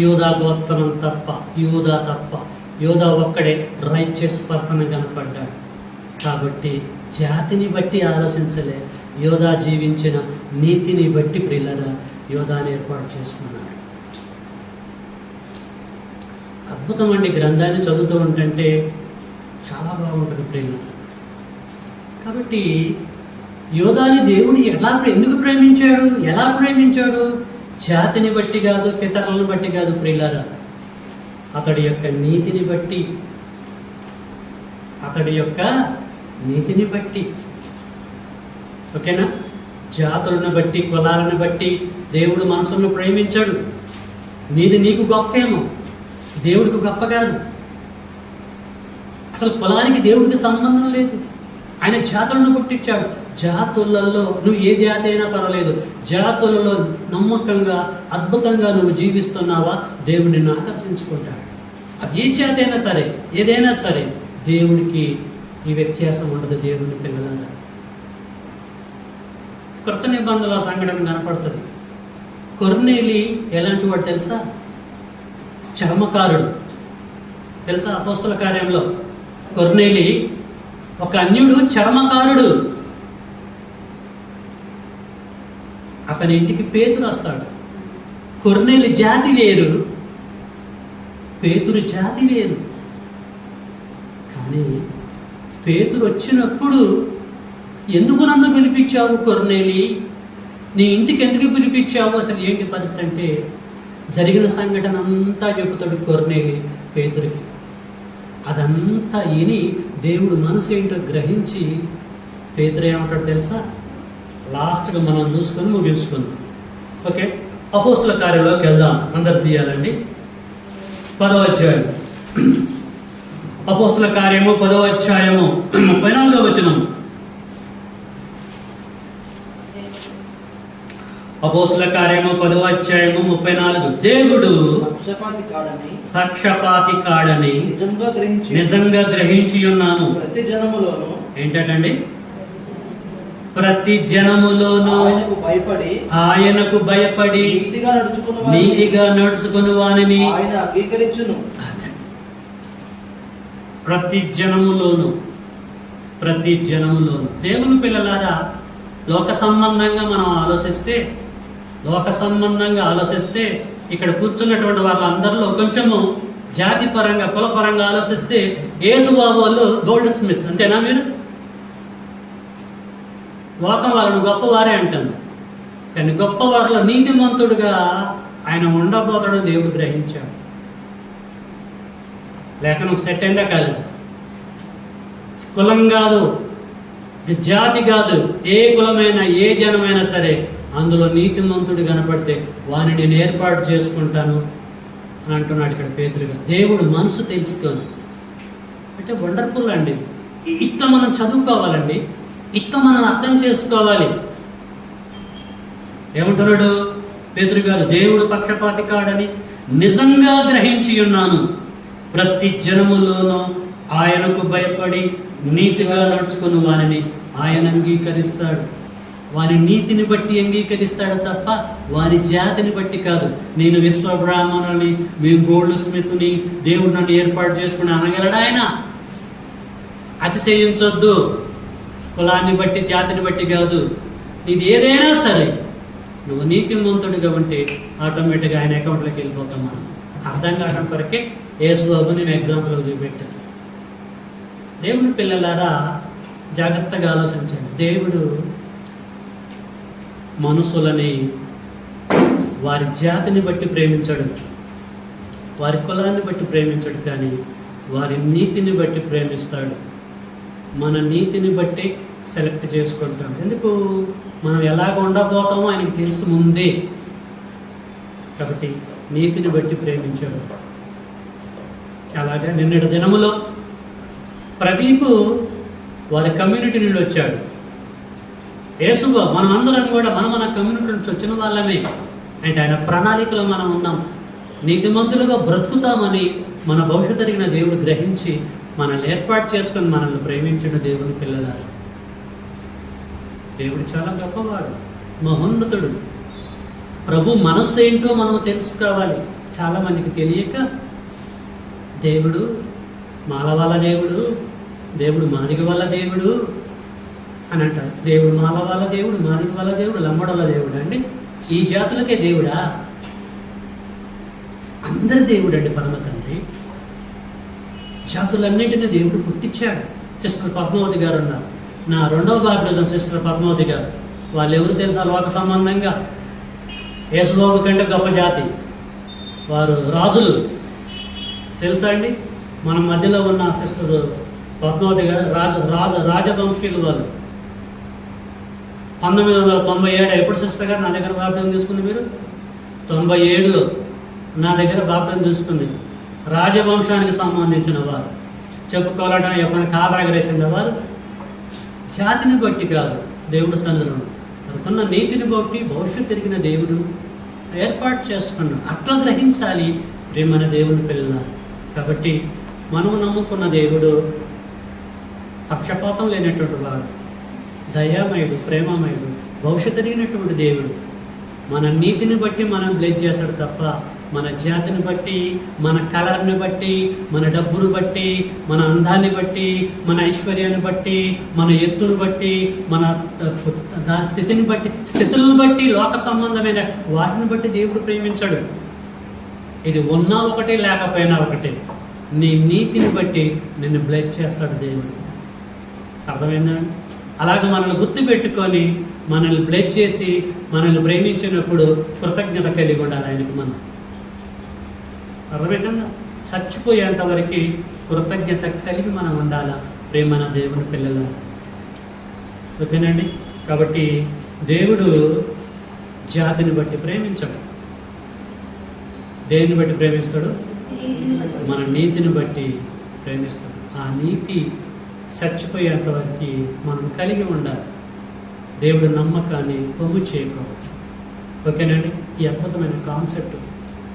యోధా గోత్రం తప్ప, యోధా తప్ప. యోధా ఒక్కడే రైచియస్ పర్సన్ కనపడ్డాడు. కాబట్టి జాతిని బట్టి ఆలోచించలే, యోధా జీవించిన నీతిని బట్టి ప్రియులరా యోధాని ఏర్పాటు చేసుకున్నాడు. అద్భుతం అండి. గ్రంథాన్ని చదువుతూ ఉంటుంటే చాలా బాగుంటుంది ప్రియులరా. కాబట్టి యోధాని దేవుడు ఎందుకు ప్రేమించాడు? ఎలా ప్రేమించాడు? జాతిని బట్టి కాదు, పితరులను బట్టి కాదు ప్రియులరా, అతడి యొక్క నీతిని బట్టి, అతడి యొక్క నీతిని బట్టి. ఓకేనా? జాతులను బట్టి, కులాలను బట్టి దేవుడు మనసును ప్రేమించాడు. నీకు గొప్పేమో, దేవుడికి గొప్ప కాదు. అసలు కులానికి దేవుడికి సంబంధం లేదు. ఆయన జాతులను పుట్టించాడు. జాతులలో నువ్వు ఏ జాతి అయినా పర్వాలేదు, జాతులలో నమ్మకంగా అద్భుతంగా నువ్వు జీవిస్తున్నావా, దేవుడు నిన్ను ఆకర్షించుకుంటాడు. అది ఏ జాతి అయినా సరే, ఏదైనా సరే, దేవుడికి ఈ వ్యత్యాసం ఉండదు. దేవుని పిల్లలారా, కొత్త నిబంధనల సంఘటన కనపడుతుంది. కొర్నేలి ఎలాంటి వాడు తెలుసా? చర్మకారుడు. తెలుసా? అపోస్తల కార్యంలో కొర్నేలి ఒక అన్యుడు, చర్మకారుడు. అతని ఇంటికి పేతురు వస్తాడు. కొర్నేలి జాతి వేరు, పేతురు జాతి వేరు. కానీ పేతురు వచ్చినప్పుడు, ఎందుకు నన్ను పిలిపించావు కొర్నేలి, నీ ఇంటికి ఎందుకు పిలిపించావు, అసలు ఏంటి పరిస్థితి అంటే జరిగిన సంఘటన అంతా చెబుతాడు కొర్నేలి పేతురికి. అదంతా విని దేవుడు మనసు ఏంటో గ్రహించి పేతురు ఏమంటాడు తెలుసా? లాస్ట్గా మనం చూసుకొని ముగించుకుందాం. ఓకే, అపోస్తుల కార్యంలోకి వెళ్దాం. అందరు తీయాలండి. 10వ అధ్యాయం, అపోస్తుల కార్యము 10వ అధ్యాయము 34వ వచనం. అపోస్తుల కార్యము 10వ అధ్యాయము 34. దేవుడు పక్షపాతి కాడని నిజంగా గ్రహించి ఉన్నాను. ఏంటండి? ప్రతి జనములోనూ ఆయనకు భయపడి నీతిగా నడుచుకుని వానిని ప్రతి జనములోను, ప్రతి జనములోను. దేవుని పిల్లలారా, లోక సంబంధంగా మనం ఆలోచిస్తే ఇక్కడ కూర్చున్నటువంటి వాళ్ళందరిలో కొంచెము జాతి పరంగా, కుల పరంగా ఆలోచిస్తే యేసుబాబు వాళ్ళు గోల్డ్ స్మిత్, అంతేనా? మీరు లోకం వాళ్ళను గొప్పవారే అంటాను, కానీ గొప్పవారిలో నీతిమంతుడుగా ఆయన ఉండబోతాడని దేవుడు గ్రహించాడు. లేఖనం సెట్ అయిందా కాలేదు? కులం కాదు, జాతి కాదు, ఏ కులమైనా ఏ జనమైనా సరే అందులో నీతిమంతుడు కనపడితే వారిని నేను ఏర్పాటు చేసుకుంటాను అని అంటున్నాడు ఇక్కడ పేతురుగా. దేవుడు మనసు తెలుసుకొని అంటే వండర్ఫుల్ అండి. ఇట్లా మనం చదువుకోవాలండి, ఇట్లా మనం అర్థం చేసుకోవాలి. ఏమంటున్నాడు పేతురు గారు? దేవుడు పక్షపాతి కాడని నిజంగా గ్రహించి ఉన్నాను. ప్రతి జనములోనూ ఆయనకు భయపడి నీతిగా నడుచుకుని వారిని ఆయన అంగీకరిస్తాడు. వారి నీతిని బట్టి అంగీకరిస్తాడు తప్ప వారి జాతిని బట్టి కాదు. నేను విశ్వబ్రాహ్మణుని, మేము గోల్డ్ స్మిత్ని, దేవుడు నన్ను ఏర్పాటు చేసుకుని అనగలడా ఆయన? అతిశయించొద్దు. కులాన్ని బట్టి, జాతిని బట్టి కాదు. ఇది ఏదైనా సరే నువ్వు నీతిమంతుడిగా ఉంటే ఆటోమేటిక్గా ఆయన అకౌంట్లోకి వెళ్ళిపోతాం. మనం అర్థం కావడం కొరకే యేసుబాబు నేను ఎగ్జాంపుల్ చూపెట్టాను. దేవుని పిల్లలారా, జాగ్రత్తగా ఆలోచించండి. దేవుడు మనుషులని వారి జాతిని బట్టి ప్రేమించడు, వారి కులాన్ని బట్టి ప్రేమించడు, కానీ వారి నీతిని బట్టి ప్రేమిస్తాడు. మన నీతిని బట్టి సెలెక్ట్ చేసుకుంటాం. ఎందుకు? మనం ఎలాగ ఉండబోతామో ఆయనకు తెలుసు ముందే. కాబట్టి నీతిని బట్టి ప్రేమించాడు. అలాగే నిన్నటి దినములో ప్రదీప్ వారి కమ్యూనిటీ నుండి వచ్చాడు. యేసుబాబు మనమందరం కూడా మన కమ్యూనిటీ నుంచి వచ్చిన వాళ్ళమే. అంటే ఆయన ప్రణాళికలో మనం ఉన్నాం. నీతిమంతులుగా బ్రతుకుతామని మన భవిష్యత్తు జరిగిన దేవుడు గ్రహించి మనల్ని ఏర్పాటు చేసుకొని మనల్ని ప్రేమించిన దేవుని పిల్లలారు. దేవుడు చాలా గొప్పవాడు, మహోన్నతుడు. ప్రభు మనస్సు ఏంటో మనం తెలుసుకోవాలి. చాలామందికి తెలియక దేవుడు మాలవాళ్ళ దేవుడు, దేవుడు మాదిగ వాళ్ళ దేవుడు అని అంటారు. దేవుడు మాల వాళ్ళ దేవుడు, మాదిగ వాళ్ళ దేవుడు, లంబడోళ్ళ దేవుడు అండి. ఈ జాతులకే దేవుడా? అందరి దేవుడు అండి పరమ తండ్రి. జాతులన్నింటినీ దేవుడు పుట్టించాడు. సిస్టర్ పద్మావతి గారు ఉన్నారు, నా రెండవ బాప్టిజం సిస్టర్ పద్మావతి గారు. వాళ్ళు ఎవరు తెలుసా? లోక సంబంధంగా యేసుబాబు కంటే గొప్ప జాతి వారు, రాజులు తెలుసా అండి? మన మధ్యలో ఉన్న సిస్టర్ పద్మావతి గారు రాజవంశీయులు. వాళ్ళు 1997 ఎప్పుడు సిస్టర్ గారు నా దగ్గర బాప్టిజం తీసుకుంది? మీరు 97లో నా దగ్గర బాప్టిజం తీసుకుంది. రాజవంశానికి సంబంధించిన వారు. చెప్పుకోవాలంటే ఎప్పుడైనా కాలాగరేసింది వారు. జాతిని బట్టి కాదు, దేవుడు సన్నిధిలో అనుకున్న నీతిని బట్టి భవిష్యత్తు తిరిగిన దేవుడు ఏర్పాటు చేసుకున్నాడు. అట్లా గ్రహించాలి ప్రేమైన దేవుని పిల్లలు. కాబట్టి మనము నమ్ముకున్న దేవుడు పక్షపాతం లేనటువంటి వాడు, దయామయుడు, ప్రేమమయుడు, భవిష్యత్తు తిరిగినటువంటి దేవుడు. మన నీతిని బట్టి మనం బ్లెస్ చేస్తాడు తప్ప మన జాతిని బట్టి, మన కలర్ని బట్టి, మన డబ్బును బట్టి, మన అందాన్ని బట్టి, మన ఐశ్వర్యాన్ని బట్టి, మన ఎత్తును బట్టి, మన స్థితిని బట్టి, స్థితులను బట్టి, లోక సంబంధమైన వాటిని బట్టి దేవుడు ప్రేమించాడు. ఇది ఉన్నా ఒకటి, లేకపోయినా ఒకటి. నీ నీతిని బట్టి నిన్ను బ్లెస్ చేస్తాడు దేవుడు. అర్థమైందా? అలాగే మనల్ని గుర్తుపెట్టుకొని మనల్ని బ్లెస్ చేసి మనల్ని ప్రేమించినప్పుడు కృతజ్ఞత కలిగి ఉండాలి ఆయనకు. మనం అర్థమైందా? చచ్చిపోయేంత వరకు కృతజ్ఞత కలిగి మనం ఉండాలా ప్రేమన దేవుని పిల్లల. ఓకేనండి? కాబట్టి దేవుడు జాతిని బట్టి ప్రేమించాడు. దేనిని బట్టి ప్రేమిస్తాడు? మన నీతిని బట్టి ప్రేమిస్తాడు. ఆ నీతి చచ్చిపోయేంత వరకు మనం కలిగి ఉండాలి. దేవుడు నమ్మకాన్ని పొమ్ము చేయకూడదు. ఓకేనండి? ఈ అద్భుతమైన కాన్సెప్ట్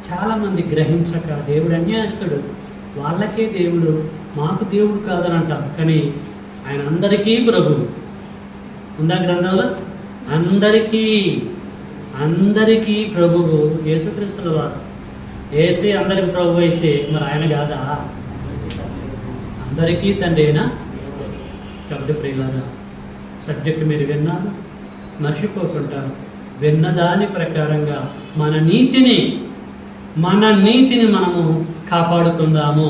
చాలామంది గ్రహించక దేవుడు అన్యాయస్తుడు, వాళ్ళకే దేవుడు, మాకు దేవుడు కాదని అంటారు. కానీ ఆయన అందరికీ ప్రభువు. ఉందా గ్రంథంలో? అందరికీ ప్రభువు యేసుక్రీస్తుల వారు. యేసే అందరికి ప్రభు అయితే మరి ఆయన కాదా? అందరికీ తండ్రి అయినా. కాబట్టి ప్రియులారా, సబ్జెక్ట్ మీరు విన్నారు, మర్చిపోకుండా విన్న దాని ప్రకారంగా మన నీతిని మనము కాపాడుకుందాము.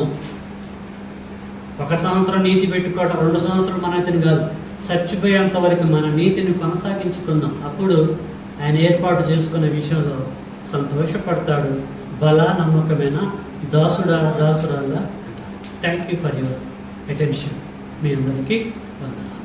1 సంవత్సరం నీతి పెట్టుకోవడం, 2 సంవత్సరాలు మన నీతిని కాదు, చచ్చిపోయేంత వరకు మన నీతిని కొనసాగించుకుందాం. అప్పుడు ఆయన ఏర్పాటు చేసుకునే విషయంలో సంతోషపడతాడు. బలా నమ్మకమైన దాసురాలా. Thank you for your attention. మీ అందరికీ వందనాలు.